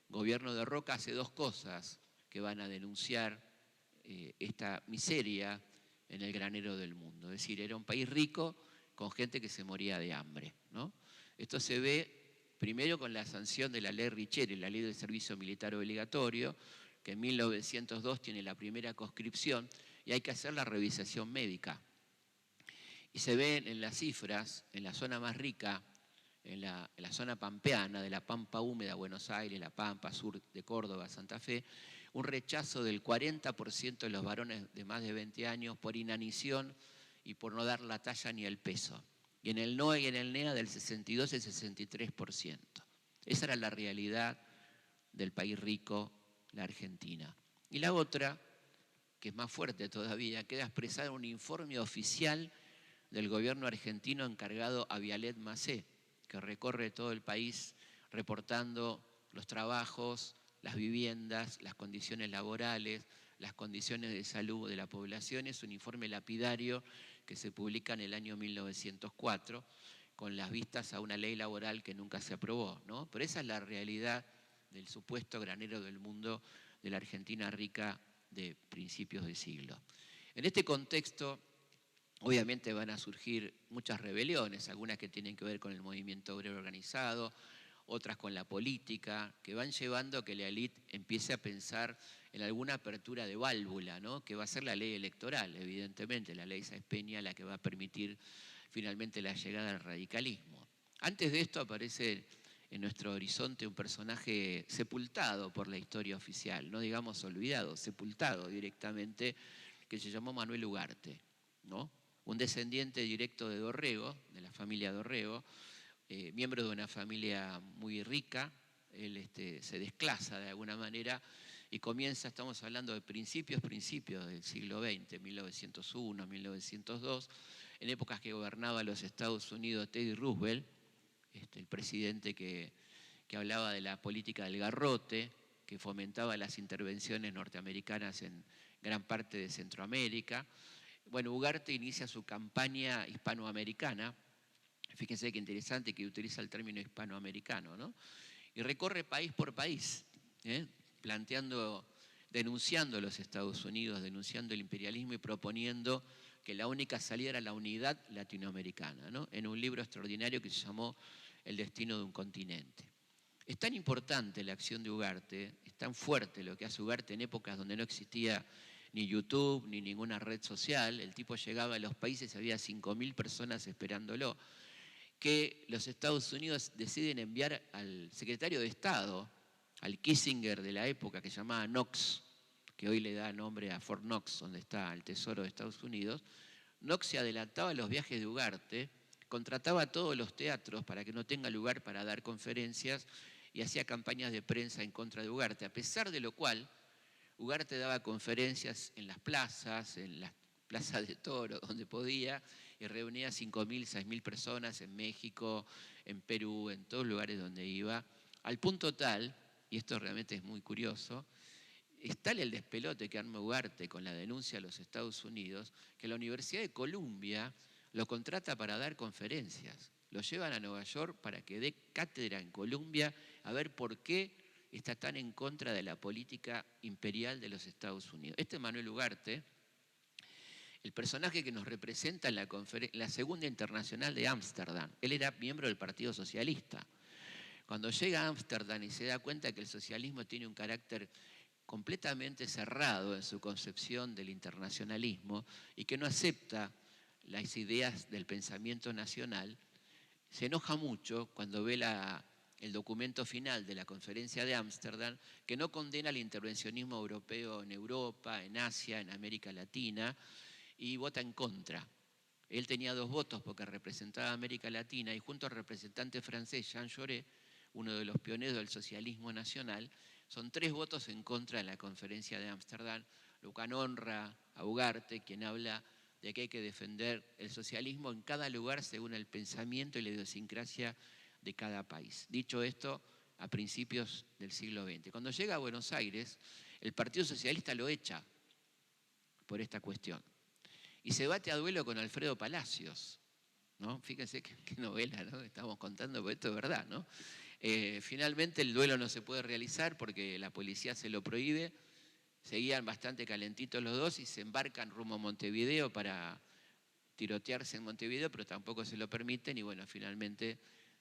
gobierno de Roca hace dos cosas que van a denunciar esta miseria en el granero del mundo. Es decir, era un país rico con gente que se moría de hambre, ¿no? Esto se ve primero con la sanción de la ley Richeri, la ley del servicio militar obligatorio, que en 1902 tiene la primera conscripción y hay que hacer la revisación médica. Y se ven en las cifras, en la zona más rica, en la zona pampeana, de la Pampa húmeda, Buenos Aires, la Pampa, sur de Córdoba, Santa Fe, un rechazo del 40% de los varones de más de 20 años por inanición y por no dar la talla ni el peso. Y en el NOE y en el NEA del 62 y el 63%. Esa era la realidad del país rico, la Argentina. Y la otra, que es más fuerte todavía, queda expresada en un informe oficial del gobierno argentino encargado a Vialet Macé, que recorre todo el país reportando los trabajos, las viviendas, las condiciones laborales, las condiciones de salud de la población. Es un informe lapidario que se publica en el año 1904 con las vistas a una ley laboral que nunca se aprobó, ¿no? Pero esa es la realidad del supuesto granero del mundo de la Argentina rica de principios de siglo. En este contexto, obviamente van a surgir muchas rebeliones, algunas que tienen que ver con el movimiento obrero organizado, otras con la política, que van llevando a que la élite empiece a pensar en alguna apertura de válvula, ¿no? Que va a ser la ley electoral, evidentemente, la ley Sáenz Peña, la que va a permitir finalmente la llegada al radicalismo. Antes de esto aparece en nuestro horizonte un personaje sepultado por la historia oficial, no digamos olvidado, sepultado directamente, que se llamó Manuel Ugarte, ¿no? Un descendiente directo de Dorrego, de la familia Dorrego, miembro de una familia muy rica. Él se desclasa de alguna manera y comienza, estamos hablando de principios del siglo XX, 1901, 1902, en épocas que gobernaba los Estados Unidos Teddy Roosevelt, el presidente que hablaba de la política del garrote, que fomentaba las intervenciones norteamericanas en gran parte de Centroamérica. Bueno, Ugarte inicia su campaña hispanoamericana. Fíjense qué interesante que utiliza el término hispanoamericano, ¿no? Y recorre país por país, denunciando a los Estados Unidos, denunciando el imperialismo y proponiendo que la única salida era la unidad latinoamericana, ¿no? En un libro extraordinario que se llamó El destino de un continente. Es tan importante la acción de Ugarte, es tan fuerte lo que hace Ugarte en épocas donde no existía ni YouTube ni ninguna red social. El tipo llegaba a los países y había 5.000 personas esperándolo, que los Estados Unidos deciden enviar al secretario de Estado, al Kissinger de la época, que se llamaba Knox, que hoy le da nombre a Fort Knox, donde está el Tesoro de Estados Unidos. Knox se adelantaba a los viajes de Ugarte, contrataba todos los teatros para que no tenga lugar para dar conferencias y hacía campañas de prensa en contra de Ugarte, a pesar de lo cual Ugarte daba conferencias en las plazas de toros, donde podía, y reunía 5.000, 6.000 personas en México, en Perú, en todos lugares donde iba, al punto tal, y esto realmente es muy curioso, es tal el despelote que arma Ugarte con la denuncia a los Estados Unidos, que la Universidad de Columbia lo contrata para dar conferencias. Lo llevan a Nueva York para que dé cátedra en Columbia a ver por qué está tan en contra de la política imperial de los Estados Unidos. Este Manuel Ugarte, el personaje que nos representa en la Segunda Internacional de Ámsterdam, él era miembro del Partido Socialista. Cuando llega a Ámsterdam y se da cuenta que el socialismo tiene un carácter completamente cerrado en su concepción del internacionalismo y que no acepta las ideas del pensamiento nacional, se enoja mucho cuando ve el documento final de la conferencia de Ámsterdam, que no condena el intervencionismo europeo en Europa, en Asia, en América Latina, y vota en contra. Él tenía 2 votos porque representaba a América Latina y junto al representante francés Jean Jaurès, uno de los pioneros del socialismo nacional, son 3 votos en contra de la conferencia de Ámsterdam, lo cual honra a Ugarte, quien habla de que hay que defender el socialismo en cada lugar según el pensamiento y la idiosincrasia de cada país. Dicho esto, a principios del siglo XX. Cuando llega a Buenos Aires, el Partido Socialista lo echa por esta cuestión y se bate a duelo con Alfredo Palacios, ¿no? Fíjense qué novela, ¿no? Estamos contando, porque esto es verdad, ¿no? Finalmente el duelo no se puede realizar porque la policía se lo prohíbe. Seguían bastante calentitos los dos y se embarcan rumbo a Montevideo para tirotearse en Montevideo, pero tampoco se lo permiten y bueno, finalmente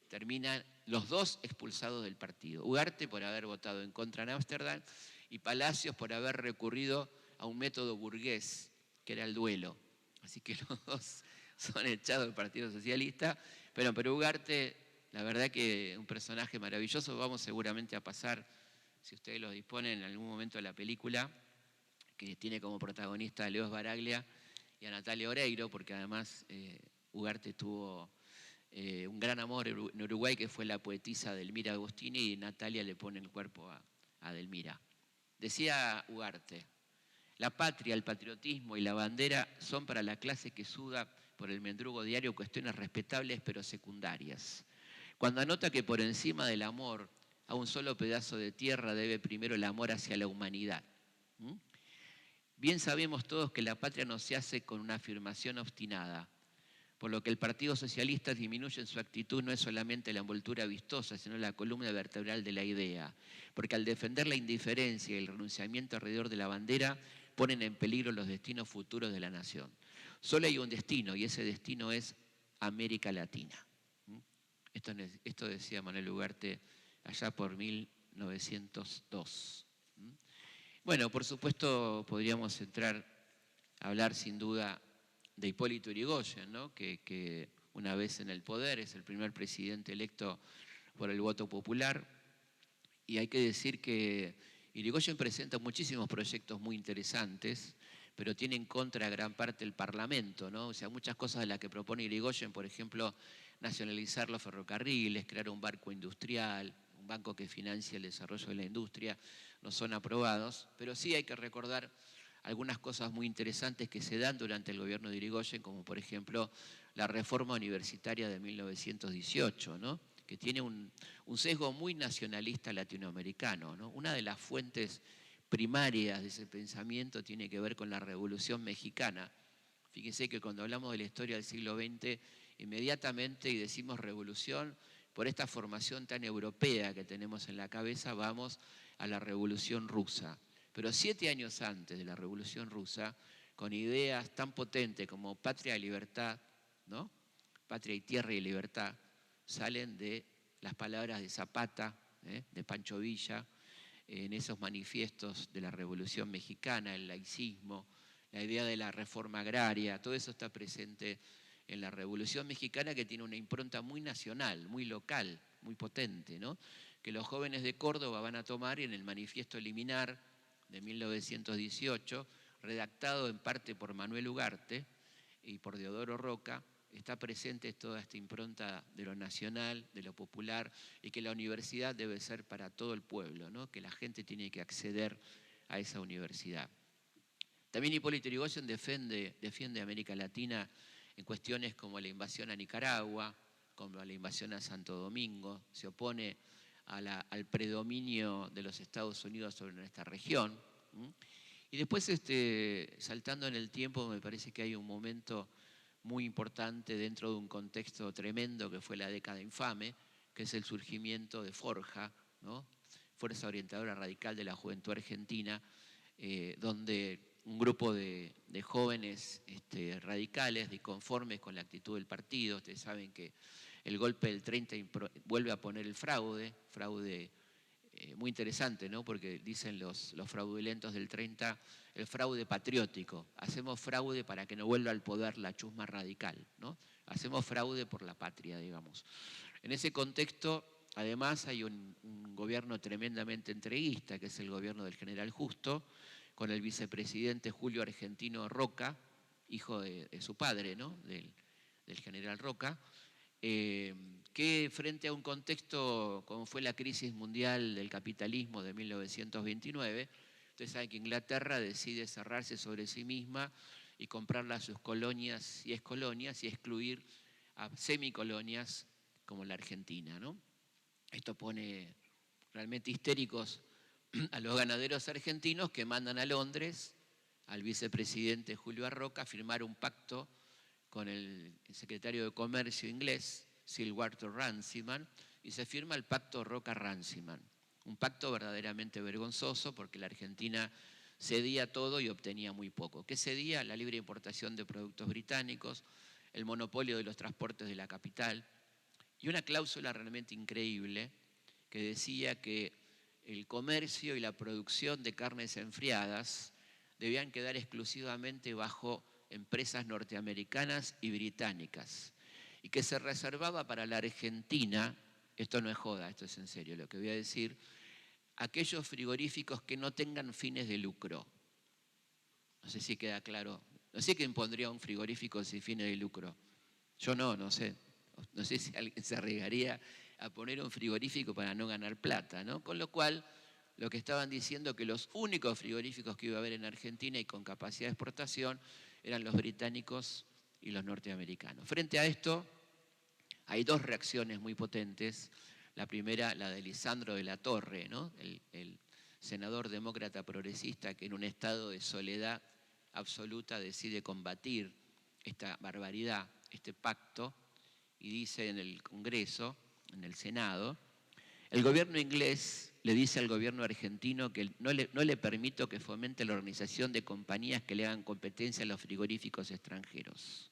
terminan los 2 expulsados del partido. Ugarte por haber votado en contra en Ámsterdam y Palacios por haber recurrido a un método burgués, que era el duelo. Así que los 2 son echados del Partido Socialista, pero Ugarte, la verdad que un personaje maravilloso. Vamos seguramente a pasar, si ustedes lo disponen, en algún momento de la película, que tiene como protagonista a Leo Sbaraglia y a Natalia Oreiro, porque además Ugarte tuvo un gran amor en Uruguay, que fue la poetisa Delmira Agostini, y Natalia le pone el cuerpo Adelmira. Decía Ugarte: la patria, el patriotismo y la bandera son para la clase que suda por el mendrugo diario cuestiones respetables pero secundarias. Cuando anota que por encima del amor a un solo pedazo de tierra debe primero el amor hacia la humanidad. Bien sabemos todos que la patria no se hace con una afirmación obstinada, por lo que el Partido Socialista disminuye en su actitud no es solamente la envoltura vistosa, sino la columna vertebral de la idea, porque al defender la indiferencia y el renunciamiento alrededor de la bandera, ponen en peligro los destinos futuros de la nación. Solo hay un destino, y ese destino es América Latina. Esto decía Manuel Ugarte allá por 1902. Bueno, por supuesto podríamos entrar a hablar sin duda de Hipólito Yrigoyen, ¿no? que una vez en el poder es el primer presidente electo por el voto popular, y hay que decir que Yrigoyen presenta muchísimos proyectos muy interesantes, pero tiene en contra gran parte el Parlamento, ¿no? O sea, muchas cosas de las que propone Yrigoyen, por ejemplo, nacionalizar los ferrocarriles, crear un barco industrial, un banco que financie el desarrollo de la industria, no son aprobados, pero sí hay que recordar algunas cosas muy interesantes que se dan durante el gobierno de Yrigoyen, como por ejemplo la reforma universitaria de 1918, ¿no? Que tiene un sesgo muy nacionalista latinoamericano, ¿no? Una de las fuentes primarias de ese pensamiento tiene que ver con la Revolución Mexicana. Fíjense que cuando hablamos de la historia del siglo XX, inmediatamente, y decimos revolución, por esta formación tan europea que tenemos en la cabeza, vamos a la Revolución Rusa. Pero 7 años antes de la Revolución Rusa, con ideas tan potentes como patria y libertad, ¿no? Patria y tierra y libertad, salen de las palabras de Zapata, de Pancho Villa, en esos manifiestos de la Revolución Mexicana, el laicismo, la idea de la reforma agraria, todo eso está presente en la Revolución Mexicana, que tiene una impronta muy nacional, muy local, muy potente, ¿no? Que los jóvenes de Córdoba van a tomar en el manifiesto Liminar de 1918, redactado en parte por Manuel Ugarte y por Deodoro Roca, está presente toda esta impronta de lo nacional, de lo popular, y que la universidad debe ser para todo el pueblo, ¿no? Que la gente tiene que acceder a esa universidad. También Hipólito Yrigoyen defiende a América Latina en cuestiones como la invasión a Nicaragua, como la invasión a Santo Domingo, se opone al predominio de los Estados Unidos sobre nuestra región. Y después, saltando en el tiempo, me parece que hay un momento muy importante dentro de un contexto tremendo que fue la década infame, que es el surgimiento de Forja, ¿no? Fuerza Orientadora Radical de la Juventud Argentina, donde un grupo de jóvenes radicales, disconformes con la actitud del partido. Ustedes saben que el golpe del 30 vuelve a poner el fraude muy interesante, ¿no? Porque dicen los fraudulentos del 30, el fraude patriótico. Hacemos fraude para que no vuelva al poder la chusma radical, ¿no? Hacemos fraude por la patria, digamos. En ese contexto, además, hay un gobierno tremendamente entreguista, que es el gobierno del general Justo, con el vicepresidente Julio Argentino Roca, hijo de su padre, ¿no? del general Roca, que frente a un contexto como fue la crisis mundial del capitalismo de 1929, ustedes saben que Inglaterra decide cerrarse sobre sí misma y comprarle a sus colonias y excolonias y excluir a semicolonias como la Argentina, ¿no? Esto pone realmente histéricos a los ganaderos argentinos, que mandan a Londres al vicepresidente Julio Roca a firmar un pacto con el secretario de Comercio inglés, Sir Walter Runciman, y se firma el pacto Roca-Runciman. Un pacto verdaderamente vergonzoso, porque la Argentina cedía todo y obtenía muy poco. ¿Qué cedía? La libre importación de productos británicos, el monopolio de los transportes de la capital, y una cláusula realmente increíble que decía que el comercio y la producción de carnes enfriadas debían quedar exclusivamente bajo empresas norteamericanas y británicas, y que se reservaba para la Argentina, esto no es joda, esto es en serio lo que voy a decir, aquellos frigoríficos que no tengan fines de lucro. No sé si queda claro. No sé quién pondría un frigorífico sin fines de lucro. Yo no sé. No sé si alguien se arriesgaría a poner un frigorífico para no ganar plata, ¿no? Con lo cual lo que estaban diciendo que los únicos frigoríficos que iba a haber en Argentina y con capacidad de exportación eran los británicos y los norteamericanos. Frente a esto, hay dos reacciones muy potentes. La primera, la de Lisandro de la Torre, ¿no? el senador demócrata progresista que en un estado de soledad absoluta decide combatir esta barbaridad, este pacto, y dice en el Congreso, en el Senado, el gobierno inglés le dice al gobierno argentino que no le permito que fomente la organización de compañías que le hagan competencia a los frigoríficos extranjeros.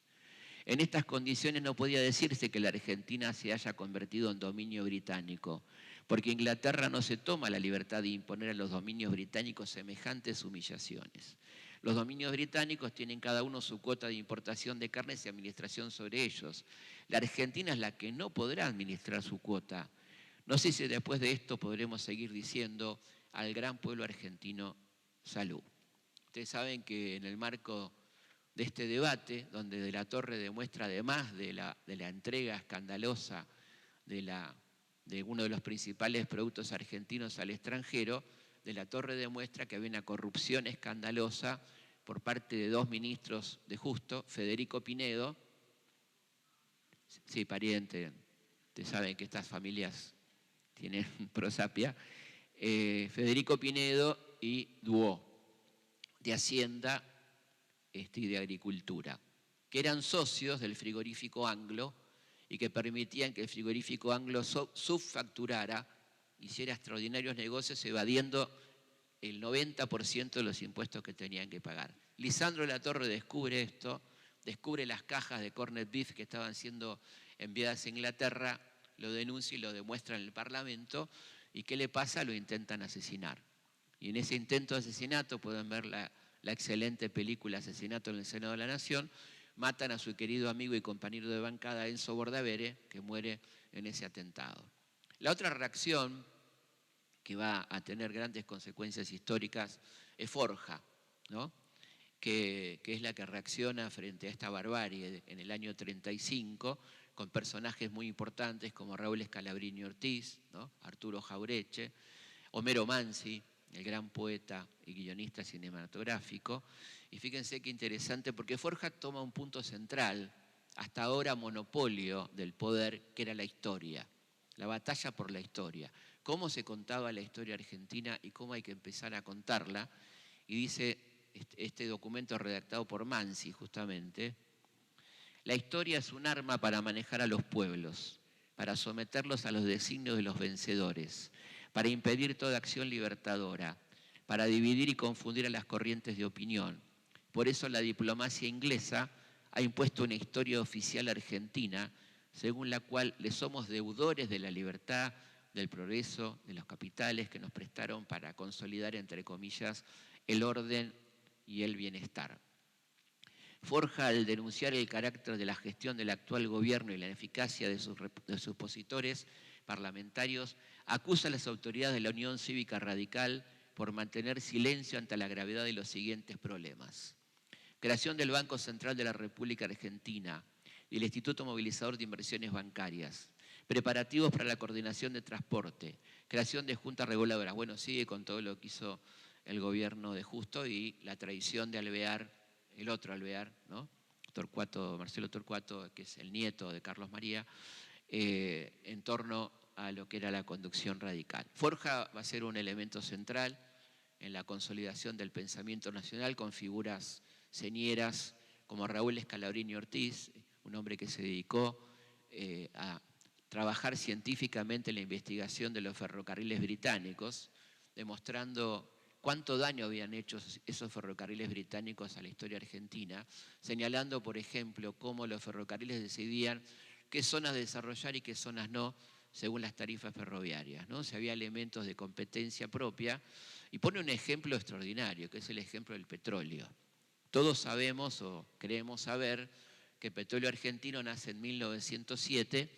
En estas condiciones no podía decirse que la Argentina se haya convertido en dominio británico, porque Inglaterra no se toma la libertad de imponer a los dominios británicos semejantes humillaciones. Los dominios británicos tienen cada uno su cuota de importación de carnes y administración sobre ellos. La Argentina es la que no podrá administrar su cuota. No sé si después de esto podremos seguir diciendo al gran pueblo argentino salud. Ustedes saben que en el marco de este debate, donde De la Torre demuestra, además de la entrega escandalosa de uno de los principales productos argentinos al extranjero, De la Torre demuestra que había una corrupción escandalosa por parte de dos ministros de Justo, Federico Pinedo, sí, pariente, ustedes saben que estas familias tienen prosapia, Federico Pinedo y Duó, de Hacienda y de Agricultura, que eran socios del frigorífico Anglo y que permitían que el frigorífico Anglo subfacturara, hiciera extraordinarios negocios evadiendo el 90% de los impuestos que tenían que pagar. Lisandro de la Torre descubre esto, descubre las cajas de corned beef que estaban siendo enviadas a Inglaterra, lo denuncia y lo demuestra en el Parlamento, y ¿qué le pasa? Lo intentan asesinar. Y en ese intento de asesinato, pueden ver la excelente película Asesinato en el Senado de la Nación, matan a su querido amigo y compañero de bancada Enzo Bordavere, que muere en ese atentado. La otra reacción que va a tener grandes consecuencias históricas es Forja, ¿no? que es la que reacciona frente a esta barbarie en el año 35, con personajes muy importantes como Raúl Scalabrini Ortiz, ¿no? Arturo Jaureche, Homero Mansi, el gran poeta y guionista cinematográfico. Y fíjense qué interesante, porque Forja toma un punto central, hasta ahora monopolio del poder, que era la historia, la batalla por la historia. Cómo se contaba la historia argentina y cómo hay que empezar a contarla. Y dice este documento redactado por Mansi, justamente, la historia es un arma para manejar a los pueblos, para someterlos a los designios de los vencedores, para impedir toda acción libertadora, para dividir y confundir a las corrientes de opinión. Por eso la diplomacia inglesa ha impuesto una historia oficial argentina, según la cual le somos deudores de la libertad, del progreso, de los capitales que nos prestaron para consolidar, entre comillas, el orden y el bienestar. Forja, al denunciar el carácter de la gestión del actual gobierno y la ineficacia de sus opositores parlamentarios, acusa a las autoridades de la Unión Cívica Radical por mantener silencio ante la gravedad de los siguientes problemas. Creación del Banco Central de la República Argentina y el Instituto Movilizador de Inversiones Bancarias. Preparativos para la coordinación de transporte. Creación de juntas reguladoras. Bueno, sigue con todo lo que hizo el gobierno de Justo y la traición de Alvear, el otro Alvear, ¿no? Marcelo Torcuato, que es el nieto de Carlos María, en torno a lo que era la conducción radical. Forja va a ser un elemento central en la consolidación del pensamiento nacional con figuras señeras como Raúl Scalabrini Ortiz, un hombre que se dedicó a trabajar científicamente en la investigación de los ferrocarriles británicos, demostrando cuánto daño habían hecho esos ferrocarriles británicos a la historia argentina, señalando, por ejemplo, cómo los ferrocarriles decidían qué zonas desarrollar y qué zonas no, según las tarifas ferroviarias, ¿no? Si había elementos de competencia propia, y pone un ejemplo extraordinario, que es el ejemplo del petróleo. Todos sabemos o creemos saber que el petróleo argentino nace en 1907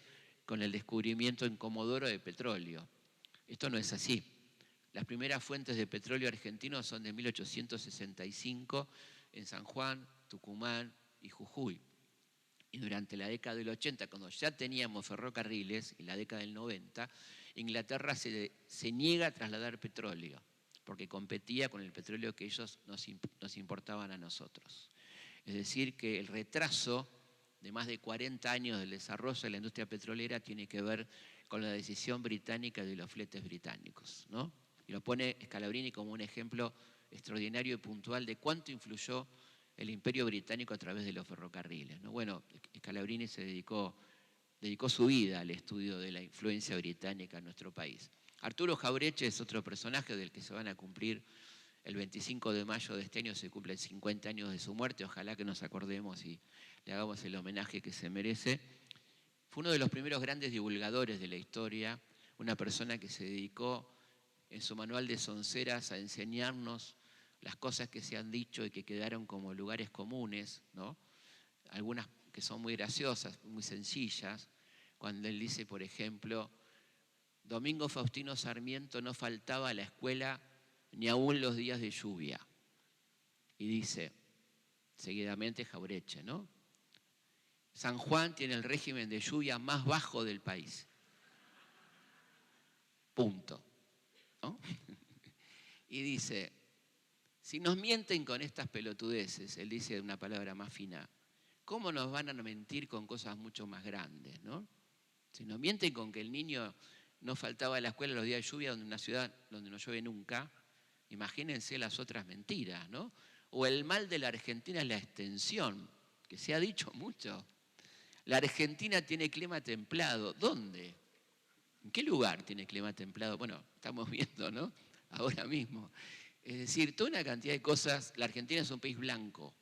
con el descubrimiento en Comodoro de petróleo. Esto no es así. Las primeras fuentes de petróleo argentino son de 1865 en San Juan, Tucumán y Jujuy. Y durante la década del 80, cuando ya teníamos ferrocarriles, y la década del 90, Inglaterra se niega a trasladar petróleo, porque competía con el petróleo que ellos nos importaban a nosotros. Es decir, que el retraso de más de 40 años del desarrollo de la industria petrolera tiene que ver con la decisión británica de los fletes británicos, ¿no? Y lo pone Scalabrini como un ejemplo extraordinario y puntual de cuánto influyó el Imperio Británico a través de los ferrocarriles, ¿no? Bueno, Scalabrini se dedicó su vida al estudio de la influencia británica en nuestro país. Arturo Jauretche es otro personaje del que se van a cumplir el 25 de mayo de este año, se cumplen 50 años de su muerte, ojalá que nos acordemos y le hagamos el homenaje que se merece. Fue uno de los primeros grandes divulgadores de la historia, una persona que se dedicó en su manual de sonceras a enseñarnos las cosas que se han dicho y que quedaron como lugares comunes, ¿no? Algunas que son muy graciosas, muy sencillas, cuando él dice, por ejemplo, Domingo Faustino Sarmiento no faltaba a la escuela ni aún los días de lluvia. Y dice, seguidamente Jauretche, ¿no? San Juan tiene el régimen de lluvia más bajo del país. Punto. ¿No? Y dice, si nos mienten con estas pelotudeces, él dice una palabra más fina, ¿cómo nos van a mentir con cosas mucho más grandes, ¿no? Si nos mienten con que el niño no faltaba a la escuela los días de lluvia, donde una ciudad donde no llueve nunca, imagínense las otras mentiras, ¿no? O el mal de la Argentina es la extensión, que se ha dicho mucho. La Argentina tiene clima templado. ¿Dónde? ¿En qué lugar tiene clima templado? Bueno, estamos viendo, ¿no? Ahora mismo. Es decir, toda una cantidad de cosas. La Argentina es un país blanco,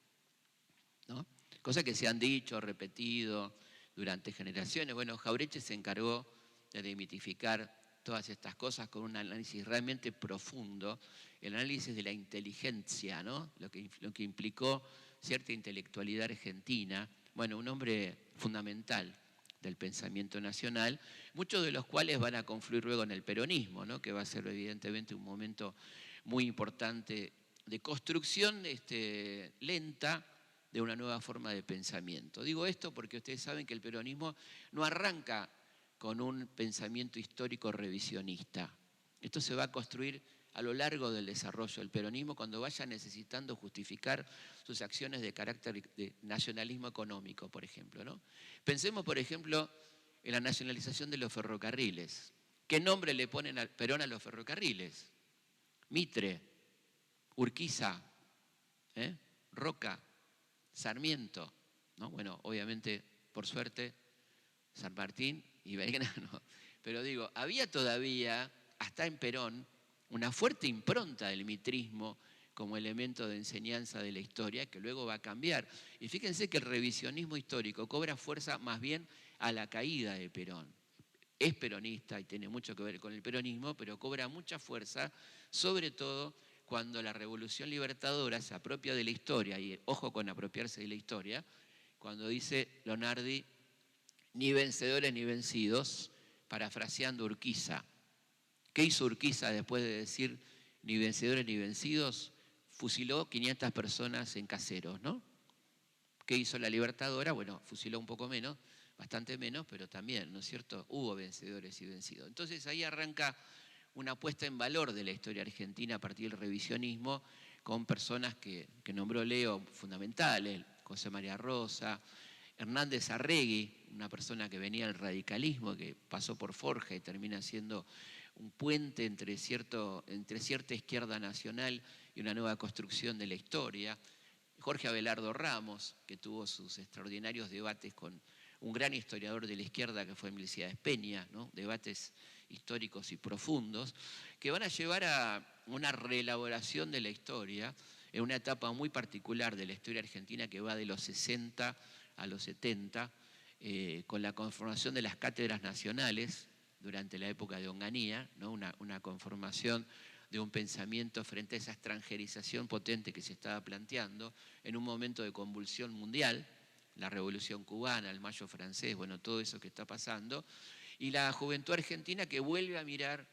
¿no? Cosas que se han dicho, repetido durante generaciones. Bueno, Jauretche se encargó de demitificar todas estas cosas con un análisis realmente profundo, el análisis de la inteligencia, ¿no? Lo que implicó cierta intelectualidad argentina. Bueno, un hombre fundamental del pensamiento nacional, muchos de los cuales van a confluir luego en el peronismo, ¿no? Que va a ser evidentemente un momento muy importante de construcción lenta de una nueva forma de pensamiento. Digo esto porque ustedes saben que el peronismo no arranca con un pensamiento histórico revisionista. Esto se va a construir a lo largo del desarrollo del peronismo cuando vaya necesitando justificar sus acciones de carácter de nacionalismo económico, por ejemplo, ¿no? Pensemos, por ejemplo, en la nacionalización de los ferrocarriles. ¿Qué nombre le ponen al Perón a los ferrocarriles? Mitre, Urquiza, Roca, Sarmiento, ¿no? Bueno, obviamente, por suerte, San Martín y Belgrano. Pero digo, había todavía, hasta en Perón, una fuerte impronta del mitrismo como elemento de enseñanza de la historia que luego va a cambiar. Y fíjense que el revisionismo histórico cobra fuerza más bien a la caída de Perón. Es peronista y tiene mucho que ver con el peronismo, pero cobra mucha fuerza, sobre todo cuando la Revolución Libertadora se apropia de la historia, y ojo con apropiarse de la historia, cuando dice Lonardi, ni vencedores ni vencidos, parafraseando Urquiza. ¿Qué hizo Urquiza después de decir ni vencedores ni vencidos? Fusiló 500 personas en Caseros, ¿no? ¿Qué hizo la Libertadora? Bueno, fusiló un poco menos, bastante menos, pero también, ¿no es cierto? Hubo vencedores y vencidos. Entonces ahí arranca una puesta en valor de la historia argentina a partir del revisionismo con personas que nombró Leo fundamentales, José María Rosa, Hernández Arregui, una persona que venía del radicalismo, que pasó por Forja y termina siendo un puente entre cierta izquierda nacional y una nueva construcción de la historia. Jorge Abelardo Ramos, que tuvo sus extraordinarios debates con un gran historiador de la izquierda que fue Milcíades Peña, ¿no? Debates históricos y profundos, que van a llevar a una reelaboración de la historia en una etapa muy particular de la historia argentina que va de los 60 a los 70, con la conformación de las cátedras nacionales durante la época de Onganía, ¿no? Una conformación de un pensamiento frente a esa extranjerización potente que se estaba planteando en un momento de convulsión mundial, la Revolución Cubana, el Mayo francés, bueno, todo eso que está pasando, y la juventud argentina que vuelve a mirar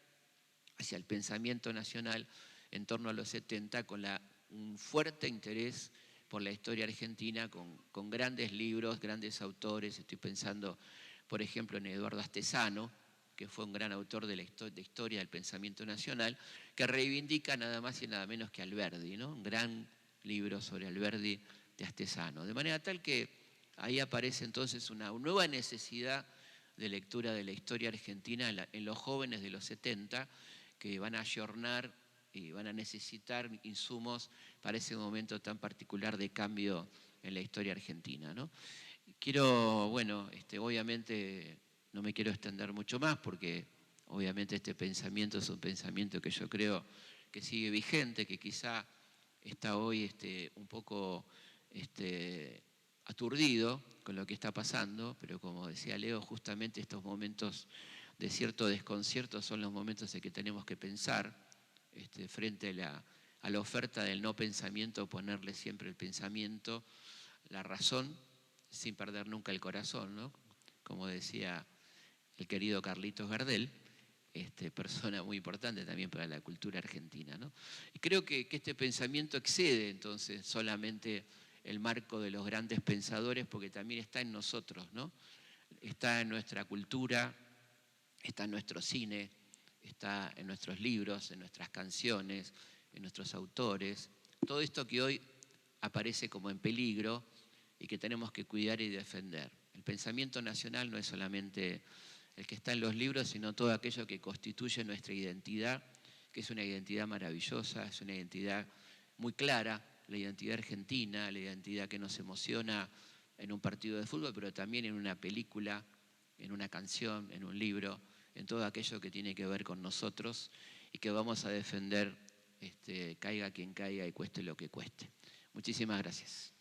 hacia el pensamiento nacional en torno a los 70 con un fuerte interés por la historia argentina, con grandes libros, grandes autores. Estoy pensando, por ejemplo, en Eduardo Astezano, que fue un gran autor de de historia del pensamiento nacional, que reivindica nada más y nada menos que Alberdi, ¿no? Un gran libro sobre Alberdi de Astesano. De manera tal que ahí aparece entonces una nueva necesidad de lectura de la historia argentina en los jóvenes de los 70, que van a ayornar y van a necesitar insumos para ese momento tan particular de cambio en la historia argentina, ¿no? Quiero, bueno, obviamente no me quiero extender mucho más porque obviamente este pensamiento es un pensamiento que yo creo que sigue vigente, que quizá está hoy un poco aturdido con lo que está pasando, pero como decía Leo, justamente estos momentos de cierto desconcierto son los momentos en que tenemos que pensar frente a la oferta del no pensamiento, ponerle siempre el pensamiento, la razón, sin perder nunca el corazón, ¿no? Como decía el querido Carlitos Gardel, persona muy importante también para la cultura argentina, ¿no? Y creo que este pensamiento excede entonces solamente el marco de los grandes pensadores, porque también está en nosotros, ¿no? Está en nuestra cultura, está en nuestro cine, está en nuestros libros, en nuestras canciones, en nuestros autores. Todo esto que hoy aparece como en peligro y que tenemos que cuidar y defender. El pensamiento nacional no es solamente el que está en los libros, sino todo aquello que constituye nuestra identidad, que es una identidad maravillosa, es una identidad muy clara, la identidad argentina, la identidad que nos emociona en un partido de fútbol, pero también en una película, en una canción, en un libro, en todo aquello que tiene que ver con nosotros y que vamos a defender, caiga quien caiga y cueste lo que cueste. Muchísimas gracias.